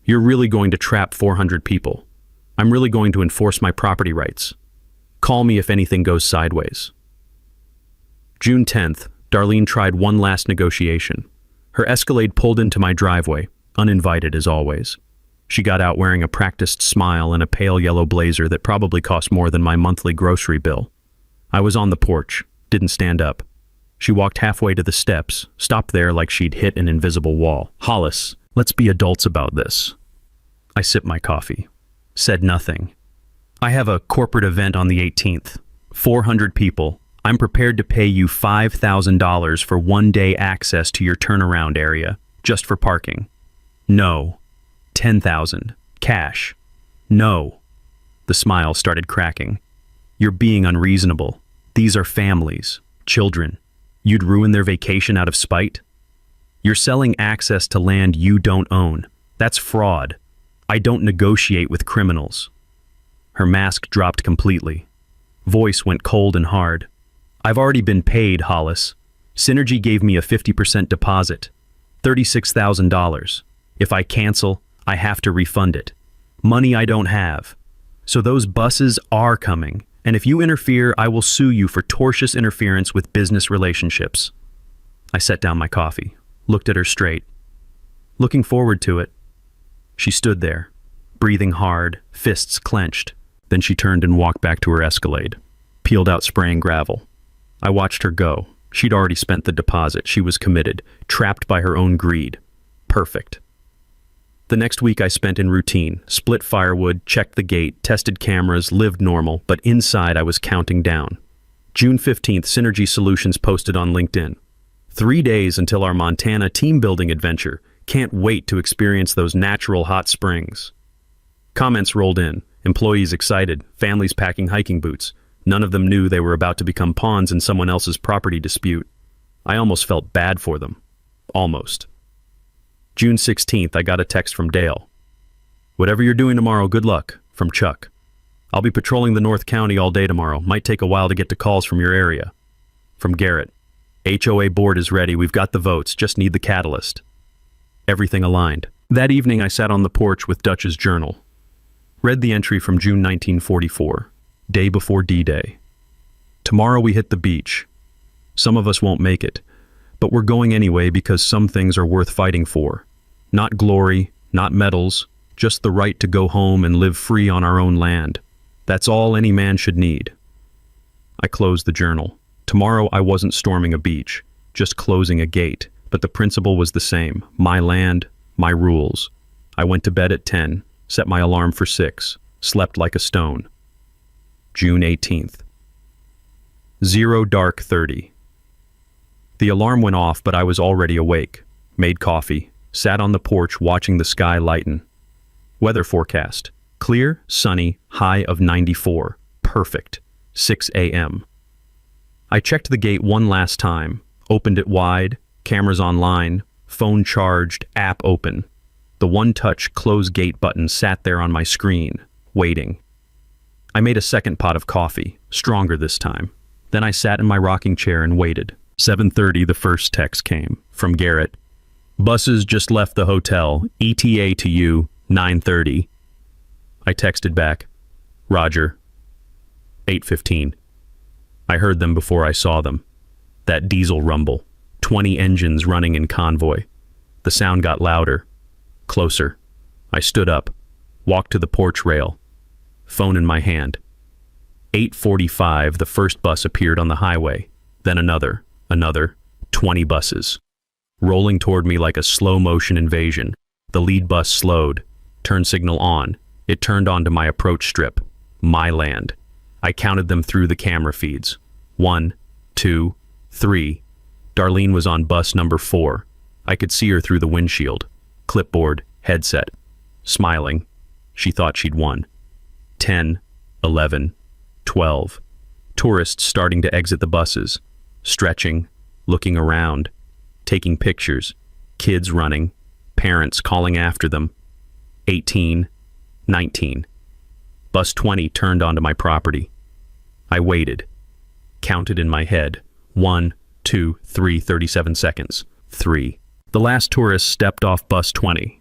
You're really going to trap 400 people. I'm really going to enforce my property rights. Call me if anything goes sideways. June 10th, Darlene tried one last negotiation. Her Escalade pulled into my driveway, uninvited as always. She got out wearing a practiced smile and a pale yellow blazer that probably cost more than my monthly grocery bill. I was on the porch, didn't stand up. She walked halfway to the steps, stopped there like she'd hit an invisible wall. Hollis, let's be adults about this. I sipped my coffee, said nothing. I have a corporate event on the 18th. 400 people. I'm prepared to pay you $5,000 for 1 day access to your turnaround area, just for parking. No. 10,000. Cash. No. The smile started cracking. You're being unreasonable. These are families, children. You'd ruin their vacation out of spite? You're selling access to land you don't own. That's fraud. I don't negotiate with criminals. Her mask dropped completely. Voice went cold and hard. I've already been paid, Hollis. Synergy gave me a 50% deposit. $36,000. If I cancel, I have to refund it. Money I don't have. So those buses are coming, and if you interfere, I will sue you for tortious interference with business relationships. I set down my coffee, looked at her straight. Looking forward to it. She stood there, breathing hard, fists clenched. Then she turned and walked back to her Escalade, peeled out spraying gravel. I watched her go. She'd already spent the deposit. She was committed, trapped by her own greed. Perfect. The next week I spent in routine, split firewood, checked the gate, tested cameras, lived normal, but inside I was counting down. June 15th, Synergy Solutions posted on LinkedIn. 3 days until our Montana team-building adventure. Can't wait to experience those natural hot springs. Comments rolled in, employees excited, families packing hiking boots. None of them knew they were about to become pawns in someone else's property dispute. I almost felt bad for them. Almost. June 16th, I got a text from Dale. Whatever you're doing tomorrow, good luck. From Chuck. I'll be patrolling the North County all day tomorrow. Might take a while to get to calls from your area. From Garrett. HOA board is ready. We've got the votes. Just need the catalyst. Everything aligned. That evening, I sat on the porch with Dutch's journal. Read the entry from June 1944, day before D-Day. Tomorrow we hit the beach. Some of us won't make it, but we're going anyway because some things are worth fighting for. Not glory, not medals, just the right to go home and live free on our own land. That's all any man should need. I closed the journal. Tomorrow I wasn't storming a beach, just closing a gate, but the principle was the same. My land, my rules. I went to bed at 10, set my alarm for 6, slept like a stone. June 18th. 0:30. The alarm went off, but I was already awake. Made coffee, sat on the porch watching the sky lighten. Weather forecast. Clear, sunny, high of 94. Perfect. 6 a.m. I checked the gate one last time, opened it wide, cameras online, phone charged, app open. The one-touch close gate button sat there on my screen, waiting. I made a second pot of coffee, stronger this time. Then I sat in my rocking chair and waited. 7:30, the first text came, from Garrett. Buses just left the hotel, ETA to you, 9:30. I texted back, Roger. 8:15. I heard them before I saw them. That diesel rumble, 20 engines running in convoy. The sound got louder, closer. I stood up, walked to the porch rail, phone in my hand. 8:45, the first bus appeared on the highway, then another, 20 buses. Rolling toward me like a slow-motion invasion. The lead bus slowed, turn signal on. It turned onto my approach strip, my land. I counted them through the camera feeds. 1, 2, 3. Darlene was on bus number 4. I could see her through the windshield. Clipboard, headset. Smiling. She thought she'd won. 10, 11, 12. Tourists starting to exit the buses. Stretching, looking around, taking pictures. Kids running. Parents calling after them. 18, 19. Bus 20 turned onto my property. I waited. Counted in my head. 1, 2, 3, 37 seconds. 3. The last tourist stepped off bus 20.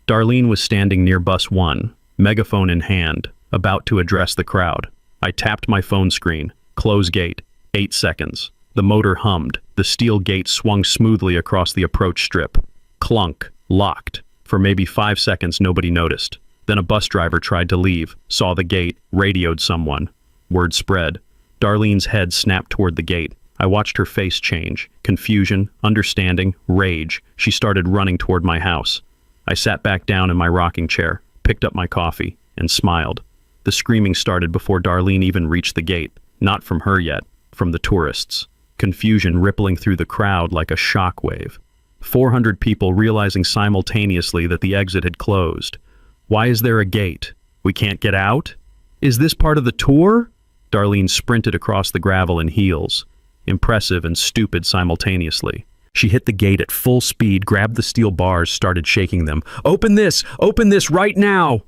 Darlene was standing near bus 1, megaphone in hand, about to address the crowd. I tapped my phone screen. Close gate. 8 seconds. The motor hummed. The steel gate swung smoothly across the approach strip. Clunk. Locked. For maybe 5 seconds, nobody noticed. Then a bus driver tried to leave, saw the gate, radioed someone. Word spread. Darlene's head snapped toward the gate. I watched her face change. Confusion, understanding, rage. She started running toward my house. I sat back down in my rocking chair, picked up my coffee, and smiled. The screaming started before Darlene even reached the gate. Not from her yet, from the tourists. Confusion rippling through the crowd like a shockwave. 400 people realizing simultaneously that the exit had closed. Why is there a gate? We can't get out? Is this part of the tour? Darlene sprinted across the gravel in heels, impressive and stupid simultaneously. She hit the gate at full speed, grabbed the steel bars, started shaking them. Open this! Open this right now!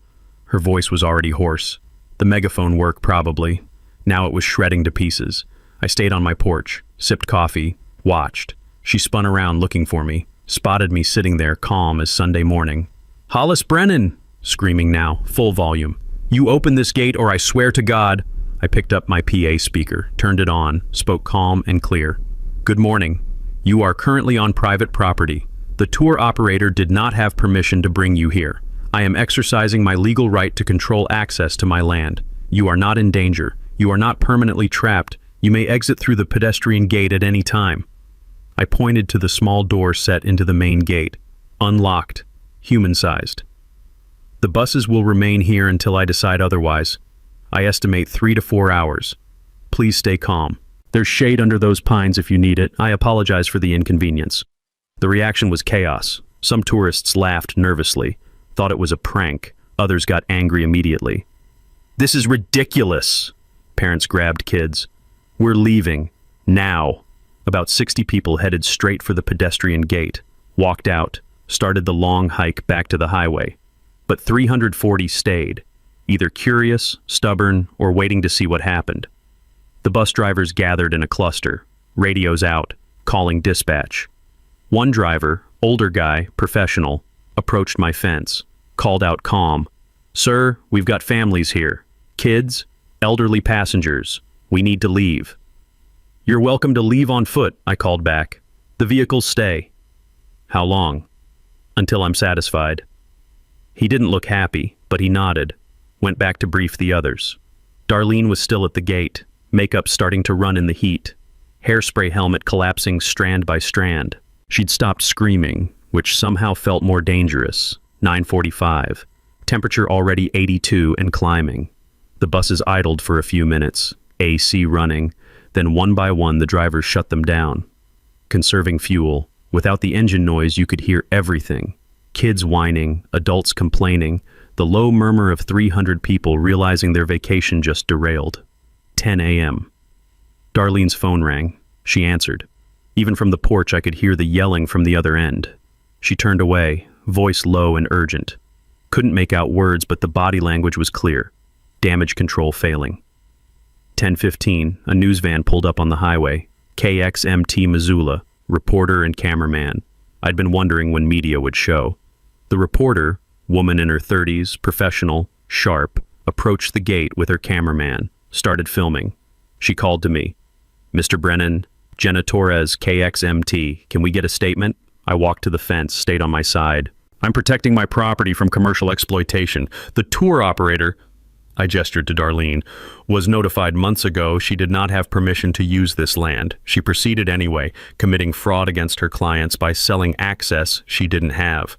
Her voice was already hoarse. The megaphone worked, probably. Now it was shredding to pieces. I stayed on my porch, sipped coffee, watched. She spun around looking for me, spotted me sitting there calm as Sunday morning. Hollis Brennan! Screaming now, full volume. You open this gate or I swear to God. I picked up my PA speaker, turned it on, spoke calm and clear. Good morning. You are currently on private property. The tour operator did not have permission to bring you here. I am exercising my legal right to control access to my land. You are not in danger. You are not permanently trapped. You may exit through the pedestrian gate at any time. I pointed to the small door set into the main gate. Unlocked. Human-sized. The buses will remain here until I decide otherwise. I estimate 3 to 4 hours. Please stay calm. There's shade under those pines if you need it. I apologize for the inconvenience. The reaction was chaos. Some tourists laughed nervously, thought it was a prank. Others got angry immediately. This is ridiculous. Parents grabbed kids. We're leaving. Now. About 60 people headed straight for the pedestrian gate, walked out, started the long hike back to the highway. But 340 stayed, either curious, stubborn, or waiting to see what happened. The bus drivers gathered in a cluster, radios out, calling dispatch. One driver, older guy, professional, approached my fence, called out calm. Sir, we've got families here. Kids, elderly passengers. We need to leave. You're welcome to leave on foot, I called back. The vehicles stay. How long? Until I'm satisfied. He didn't look happy, but he nodded, went back to brief the others. Darlene was still at the gate, makeup starting to run in the heat, hairspray helmet collapsing strand by strand. She'd stopped screaming, which somehow felt more dangerous. 9:45. Temperature already 82 and climbing. The buses idled for a few minutes, AC running, then one by one the drivers shut them down. Conserving fuel. Without the engine noise you could hear everything. Kids whining, adults complaining, the low murmur of 300 people realizing their vacation just derailed. 10 a.m. Darlene's phone rang. She answered. Even from the porch I could hear the yelling from the other end. She turned away, voice low and urgent. Couldn't make out words, but the body language was clear. Damage control failing. 10:15, a news van pulled up on the highway. KXMT Missoula, reporter and cameraman. I'd been wondering when media would show. The reporter, woman in her 30s, professional, sharp, approached the gate with her cameraman, started filming. She called to me. Mr. Brennan, Jenna Torres, KXMT, can we get a statement? I walked to the fence, stayed on my side. I'm protecting my property from commercial exploitation. The tour operator, I gestured to Darlene, was notified months ago she did not have permission to use this land. She proceeded anyway, committing fraud against her clients by selling access she didn't have.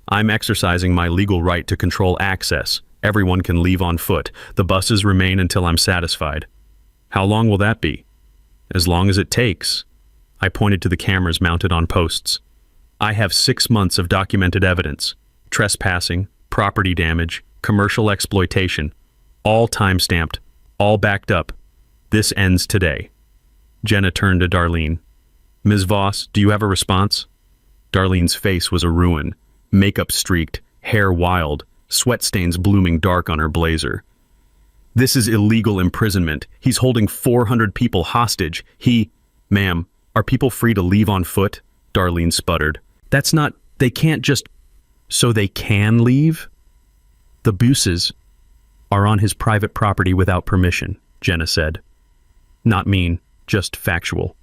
I'm exercising my legal right to control access. Everyone can leave on foot. The buses remain until I'm satisfied. How long will that be? As long as it takes. I pointed to the cameras mounted on posts. I have 6 months of documented evidence. Trespassing, property damage, commercial exploitation. All time-stamped, all backed up. This ends today. Jenna turned to Darlene. Ms. Voss, do you have a response? Darlene's face was a ruin. Makeup streaked, hair wild, sweat stains blooming dark on her blazer. This is illegal imprisonment. He's holding 400 people hostage. Ma'am, are people free to leave on foot? Darlene sputtered. That's not, they can't just, so they can leave? The buses are on his private property without permission, Jenna said. Not mean, just factual.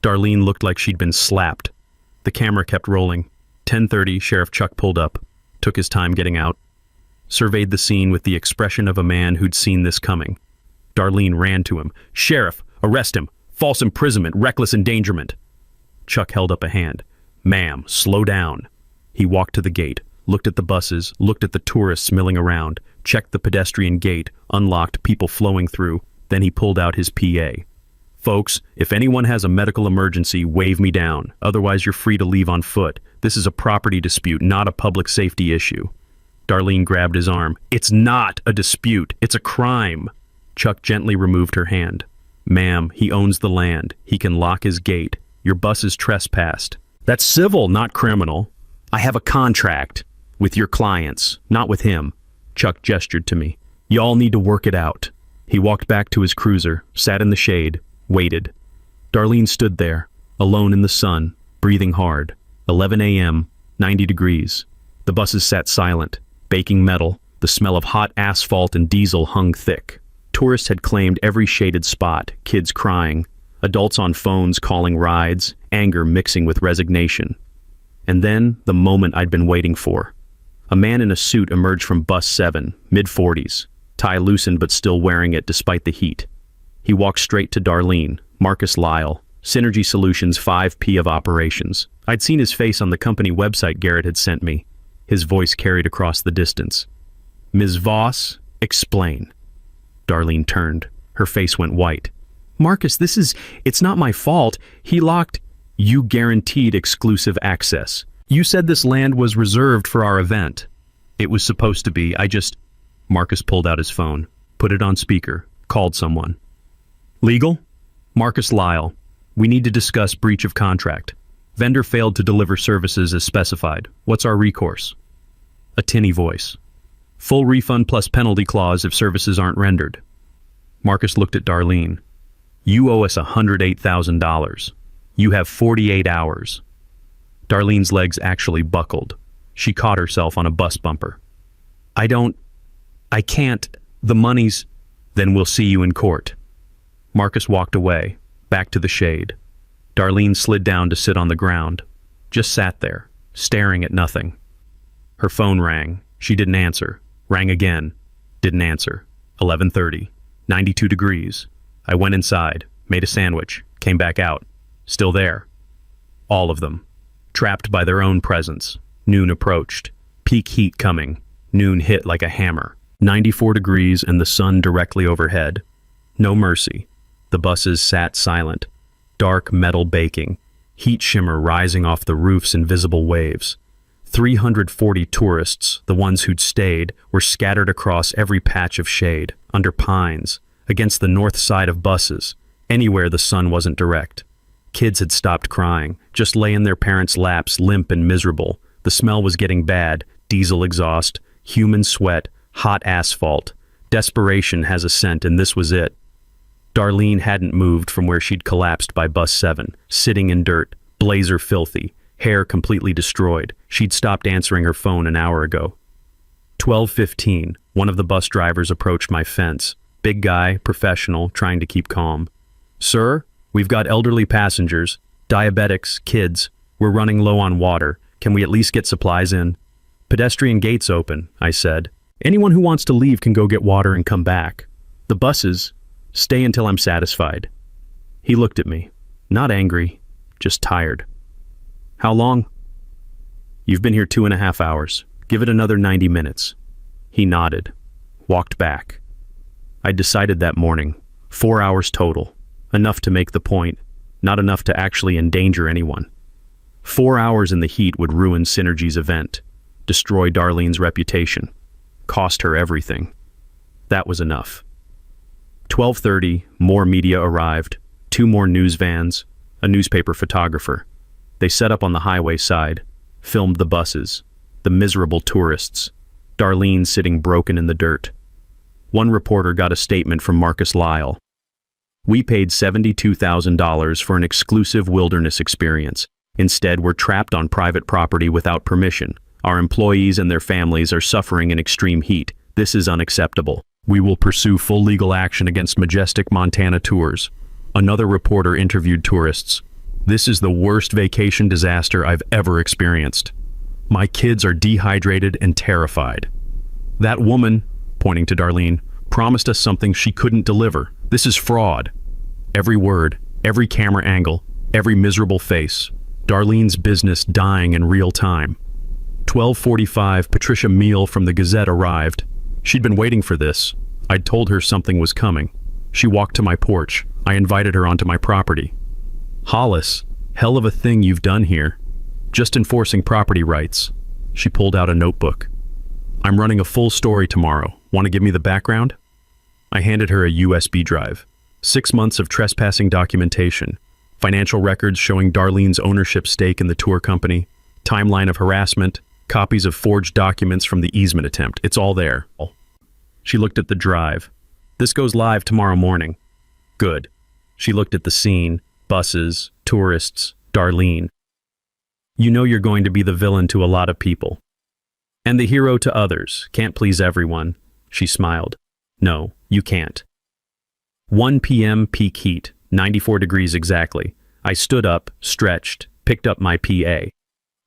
Darlene looked like she'd been slapped. The camera kept rolling. 10:30, Sheriff Chuck pulled up, took his time getting out, surveyed the scene with the expression of a man who'd seen this coming. Darlene ran to him. Sheriff, arrest him. False imprisonment, reckless endangerment. Chuck held up a hand. Ma'am, slow down. He walked to the gate, looked at the buses, looked at the tourists milling around, checked the pedestrian gate, unlocked, people flowing through. Then he pulled out his PA. "Folks, if anyone has a medical emergency, wave me down. Otherwise, you're free to leave on foot. This is a property dispute, not a public safety issue." Darlene grabbed his arm. "It's not a dispute. It's a crime." Chuck gently removed her hand. "Ma'am, he owns the land. He can lock his gate. Your bus is trespassed. That's civil, not criminal. I have a contract with your clients, not with him." Chuck gestured to me. "Y'all need to work it out." He walked back to his cruiser, sat in the shade, waited. Darlene stood there, alone in the sun, breathing hard. 11 a.m., 90 degrees. The buses sat silent, baking metal. The smell of hot asphalt and diesel hung thick. Tourists had claimed every shaded spot, kids crying, adults on phones calling rides, anger mixing with resignation. And then, the moment I'd been waiting for. A man in a suit emerged from bus 7, mid-40s, tie loosened but still wearing it despite the heat. He walked straight to Darlene, Marcus Lyle, Synergy Solutions 5P of Operations. I'd seen his face on the company website Garrett had sent me. His voice carried across the distance. "Ms. Voss, explain." Darlene turned. Her face went white. "Marcus, it's not my fault. He locked—" "You guaranteed exclusive access. You said this land was reserved for our event. It was supposed to be. Marcus pulled out his phone, put it on speaker, called someone. "Legal? Marcus Lyle. We need to discuss breach of contract. Vendor failed to deliver services as specified. What's our recourse?" A tinny voice. "Full refund plus penalty clause if services aren't rendered." Marcus looked at Darlene. "You owe us $108,000. You have 48 hours. Darlene's legs actually buckled. She caught herself on a bus bumper. I can't. The money's..." "Then we'll see you in court." Marcus walked away, back to the shade. Darlene slid down to sit on the ground. Just sat there, staring at nothing. Her phone rang. She didn't answer. Rang again. Didn't answer. 11:30. 92 degrees. I went inside, made a sandwich, came back out. Still there. All of them. Trapped by their own presence. Noon approached. Peak heat coming. Noon hit like a hammer. 94 degrees and the sun directly overhead. No mercy. The buses sat silent. Dark metal baking. Heat shimmer rising off the roofs in visible waves. 340 tourists, the ones who'd stayed, were scattered across every patch of shade, under pines, against the north side of buses, anywhere the sun wasn't direct. Kids had stopped crying, just lay in their parents' laps, limp and miserable. The smell was getting bad, diesel exhaust, human sweat, hot asphalt. Desperation has a scent, and this was it. Darlene hadn't moved from where she'd collapsed by bus 7, sitting in dirt, blazer filthy, hair completely destroyed. She'd stopped answering her phone an hour ago. 12:15, one of the bus drivers approached my fence. Big guy, professional, trying to keep calm. "Sir, we've got elderly passengers, diabetics, kids. We're running low on water. Can we at least get supplies in?" "Pedestrian gates open," I said. "Anyone who wants to leave can go get water and come back. The buses, stay until I'm satisfied." He looked at me, not angry, just tired. "How long?" "You've been here 2.5 hours. Give it another 90 minutes. He nodded, walked back. I'd decided that morning, 4 hours total. Enough to make the point, not enough to actually endanger anyone. 4 hours in the heat would ruin Synergy's event, destroy Darlene's reputation, cost her everything. That was enough. 12:30, more media arrived, 2 more news vans, a newspaper photographer. They set up on the highway side, filmed the buses, the miserable tourists, Darlene sitting broken in the dirt. One reporter got a statement from Marcus Lyle. "We paid $72,000 for an exclusive wilderness experience. Instead, we're trapped on private property without permission. Our employees and their families are suffering in extreme heat. This is unacceptable. We will pursue full legal action against Majestic Montana Tours." Another reporter interviewed tourists. "This is the worst vacation disaster I've ever experienced. My kids are dehydrated and terrified. That woman," pointing to Darlene, "promised us something she couldn't deliver. This is fraud." Every word, every camera angle, every miserable face. Darlene's business dying in real time. 12:45, Patricia Meal from the Gazette arrived. She'd been waiting for this. I'd told her something was coming. She walked to my porch. I invited her onto my property. Hollis, hell of a thing you've done here. Just enforcing property rights. She pulled out a notebook. I'm running a full story tomorrow. Want to give me the background? I handed her a USB drive. 6 months of trespassing documentation. Financial records showing Darlene's ownership stake in the tour company. Timeline of harassment. Copies of forged documents from the easement attempt. It's all there. She looked at the drive. This goes live tomorrow morning. Good. She looked at the scene. Buses, tourists, Darlene. You know you're going to be the villain to a lot of people. And the hero to others. Can't please everyone. She smiled. No, you can't. 1 p.m. peak heat, 94 degrees exactly. I stood up, stretched, picked up my PA.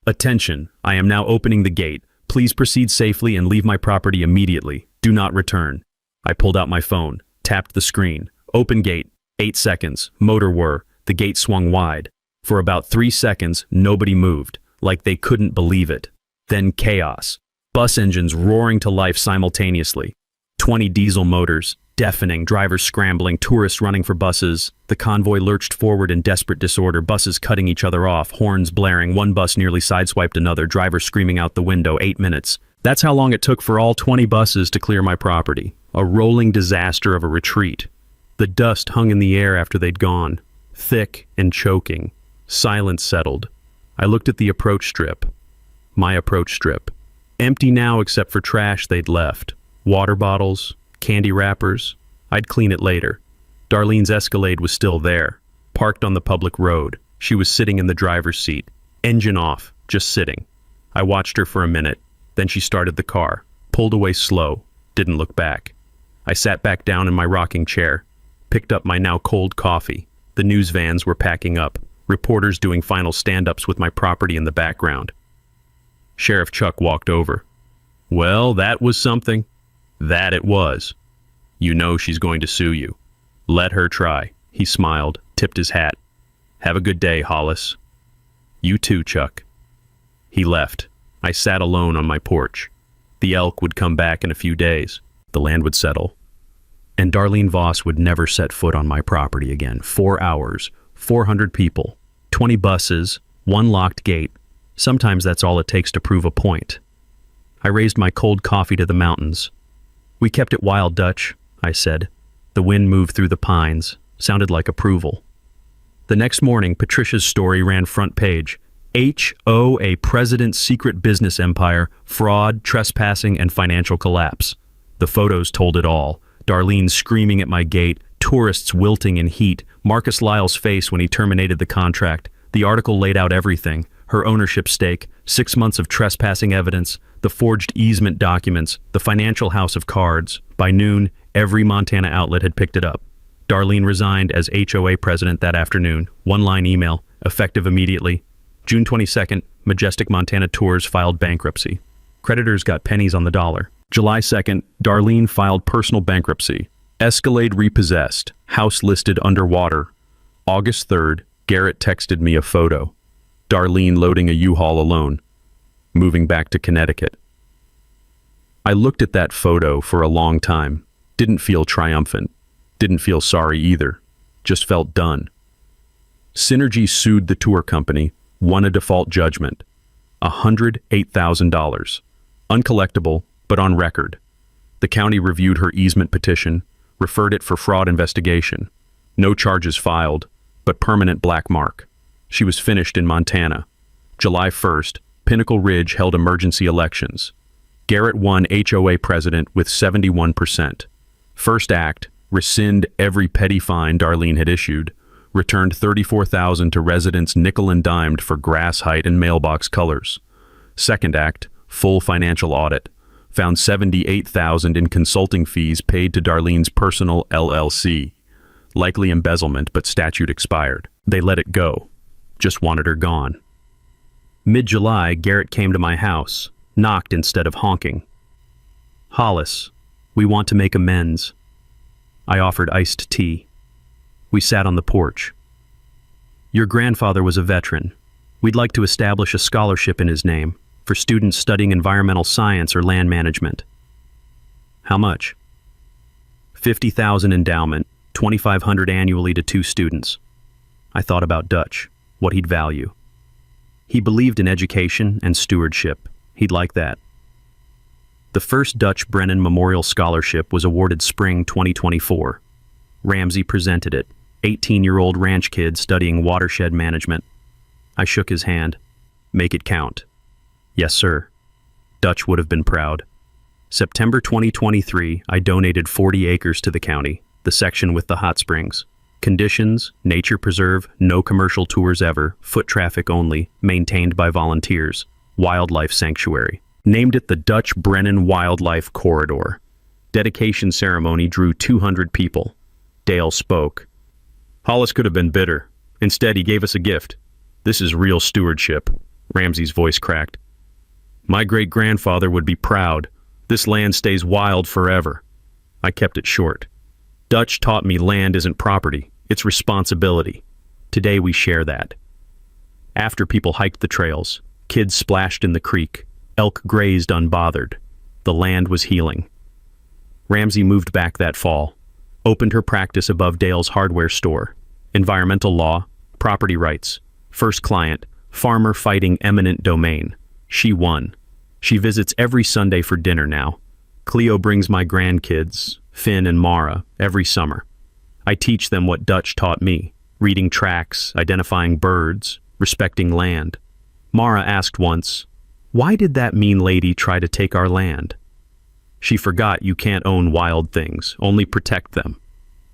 Attention, I am now opening the gate. Please proceed safely and leave my property immediately. Do not return. I pulled out my phone, tapped the screen. Open gate, 8 seconds, motor whir. The gate swung wide. For about 3 seconds, nobody moved, like they couldn't believe it. Then chaos. Bus engines roaring to life simultaneously. 20 diesel motors, deafening, drivers scrambling, tourists running for buses. The convoy lurched forward in desperate disorder, buses cutting each other off, horns blaring. One bus nearly sideswiped another, driver screaming out the window. 8 minutes. That's how long it took for all 20 buses to clear my property. A rolling disaster of a retreat. The dust hung in the air after they'd gone. Thick and choking. Silence settled. I looked at the approach strip. My approach strip. Empty now except for trash they'd left. Water bottles, candy wrappers. I'd clean it later. Darlene's Escalade was still there, parked on the public road. She was sitting in the driver's seat, engine off, just sitting. I watched her for a minute, then she started the car, pulled away slow, didn't look back. I sat back down in my rocking chair, picked up my now cold coffee. The news vans were packing up, reporters doing final stand-ups with my property in the background. Sheriff Chuck walked over. Well, that was something. That it was. You know she's going to sue you. Let her try. He smiled, tipped his hat. Have a good day, Hollis. You too, Chuck. He left. I sat alone on my porch. The elk would come back in a few days. The land would settle. And Darlene Voss would never set foot on my property again. 4 hours, 400 people, 20 buses, 1 locked gate. Sometimes that's all it takes to prove a point. I raised my cold coffee to the mountains. We kept it wild, Dutch, I said. The wind moved through the pines, sounded like approval. The next morning, Patricia's story ran front page. HOA President's Secret Business Empire, Fraud, Trespassing, and Financial Collapse. The photos told it all. Darlene screaming at my gate, tourists wilting in heat, Marcus Lyle's face when he terminated the contract. The article laid out everything. Her ownership stake, 6 months of trespassing evidence, the forged easement documents, the financial house of cards. By noon, every Montana outlet had picked it up. Darlene resigned as HOA president that afternoon. 1-line email, effective immediately. June 22nd, Majestic Montana Tours filed bankruptcy. Creditors got pennies on the dollar. July 2nd, Darlene filed personal bankruptcy. Escalade repossessed. House listed underwater. August 3rd, Garrett texted me a photo. Darlene loading a U-Haul alone, moving back to Connecticut. I looked at that photo for a long time. Didn't feel triumphant. Didn't feel sorry either. Just felt done. Synergy sued the tour company, won a default judgment. $108,000. Uncollectible, but on record. The county reviewed her easement petition, referred it for fraud investigation. No charges filed, but permanent black mark. She was finished in Montana. July 1st, Pinnacle Ridge held emergency elections. Garrett won HOA president with 71%. First act, rescind every petty fine Darlene had issued, returned $34,000 to residents nickel and dimed for grass height and mailbox colors. Second act, full financial audit, found $78,000 in consulting fees paid to Darlene's personal LLC. Likely embezzlement, but statute expired. They let it go. Just wanted her gone. Mid-July, Garrett came to my house, knocked instead of honking. Hollis, we want to make amends. I offered iced tea. We sat on the porch. Your grandfather was a veteran. We'd like to establish a scholarship in his name for students studying environmental science or land management. How much? $50,000 endowment, $2,500 annually to 2 students. I thought about Dutch, what he'd value. He believed in education and stewardship. He'd like that. The first Dutch Brennan Memorial Scholarship was awarded spring 2024. Ramsey presented it, 18-year-old ranch kid studying watershed management. I shook his hand. Make it count. Yes, sir. Dutch would have been proud. September 2023, I donated 40 acres to the county, the section with the hot springs. Conditions, nature preserve, no commercial tours ever, foot traffic only, maintained by volunteers. Wildlife sanctuary. Named it the Dutch Brennan Wildlife Corridor. Dedication ceremony drew 200 people. Dale spoke. Hollis could have been bitter. Instead, he gave us a gift. This is real stewardship. Ramsey's voice cracked. My great-grandfather would be proud. This land stays wild forever. I kept it short. Dutch taught me land isn't property, it's responsibility. Today we share that. After people hiked the trails, kids splashed in the creek, elk grazed unbothered. The land was healing. Ramsey moved back that fall, opened her practice above Dale's hardware store. Environmental law, property rights. First client, farmer fighting eminent domain. She won. She visits every Sunday for dinner now. Cleo brings my grandkids, Finn and Mara, every summer. I teach them what Dutch taught me, reading tracks, identifying birds, respecting land. Mara asked once, why did that mean lady try to take our land? She forgot you can't own wild things, only protect them.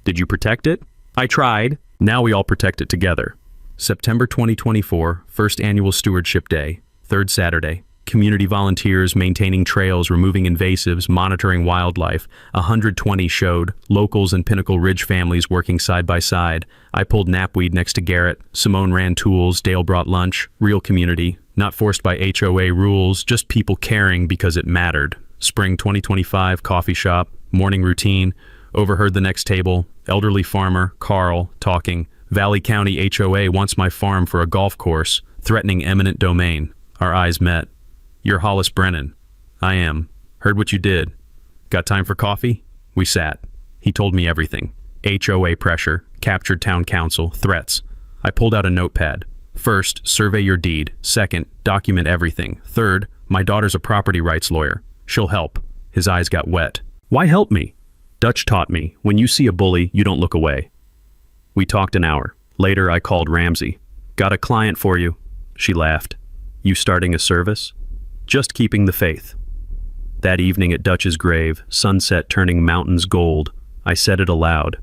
Did you protect it? I tried. Now we all protect it together. September 2024, first annual Stewardship Day, third Saturday. Community volunteers maintaining trails, removing invasives, monitoring wildlife. 120 showed, locals and Pinnacle Ridge families working side by side. I pulled knapweed next to Garrett. Simone ran tools, Dale brought lunch. Real community, not forced by HOA rules, just people caring because it mattered. Spring 2025, coffee shop, morning routine. Overheard the next table, elderly farmer, Carl, talking. Valley County HOA wants my farm for a golf course, threatening eminent domain. Our eyes met. You're Hollis Brennan. I am. Heard what you did. Got time for coffee? We sat. He told me everything. HOA pressure, captured town council, threats. I pulled out a notepad. First, survey your deed. Second, document everything. Third, my daughter's a property rights lawyer. She'll help. His eyes got wet. Why help me? Dutch taught me, when you see a bully, you don't look away. We talked an hour. Later, I called Ramsey. Got a client for you. She laughed. You starting a service? Just keeping the faith. That evening at Dutch's grave, sunset turning mountains gold, I said it aloud.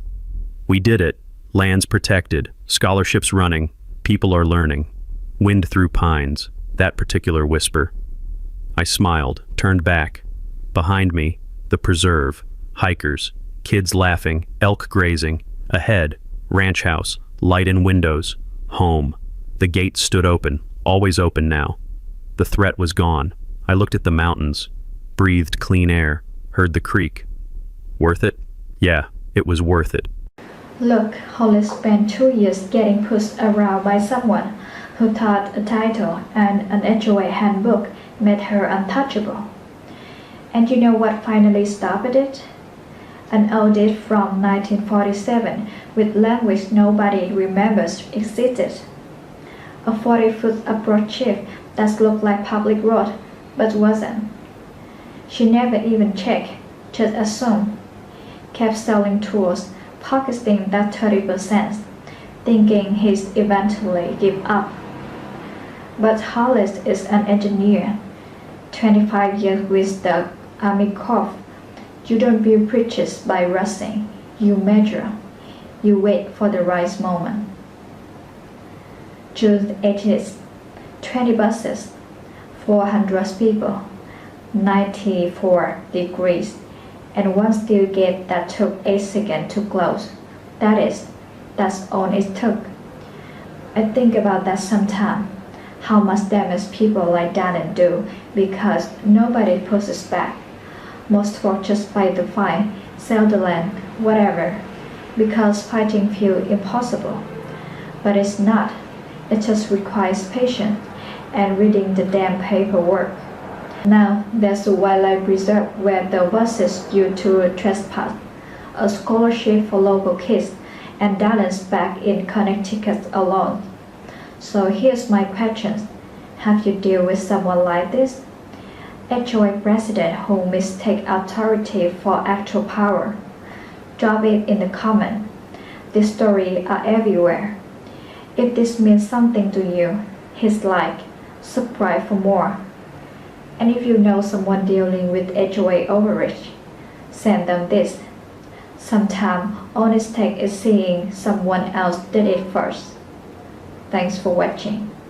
We did it. Lands protected, scholarships running, people are learning. Wind through pines, that particular whisper. I smiled, turned back. Behind me, the preserve, hikers, kids laughing, elk grazing. Ahead, ranch house, light in windows, home. The gate stood open, always open now. The threat was gone. I looked at the mountains, breathed clean air, heard the creek. Worth it? Yeah, it was worth it. Look, Hollis spent 2 years getting pushed around by someone who thought a title and an HOA handbook made her untouchable. And you know what finally stopped it? An audit from 1947 with language nobody remembers existed. A 40-foot approach chief that looked like public road, but wasn't. She never even checked, just assumed. Kept selling tools, pocketing that 30%, thinking he'd eventually give up. But Hollis is an engineer, 25 years with the Army Corps. You don't build bridges by rushing, you measure. You wait for the right moment. June 18th, 20 buses, 400 people, 94 degrees, and one steel gate that took 8 seconds to close. That's all it took. I think about that sometimes, how much damage people like that do because nobody pushes back. Most folks just fight the fight, sell the land, whatever, because fighting feels impossible. But it's not. It just requires patience and reading the damn paperwork. Now there's a wildlife reserve where the buses used to trespass. a scholarship for local kids, and Dallas back in Connecticut alone. So here's my question. Have you dealt with someone like this? HOA president who mistake authority for actual power? Drop it in the comment. These stories are everywhere. If this means something to you, hit like, subscribe for more. And if you know someone dealing with HOA overreach, send them this. Sometimes all it takes is seeing someone else did it first. Thanks for watching.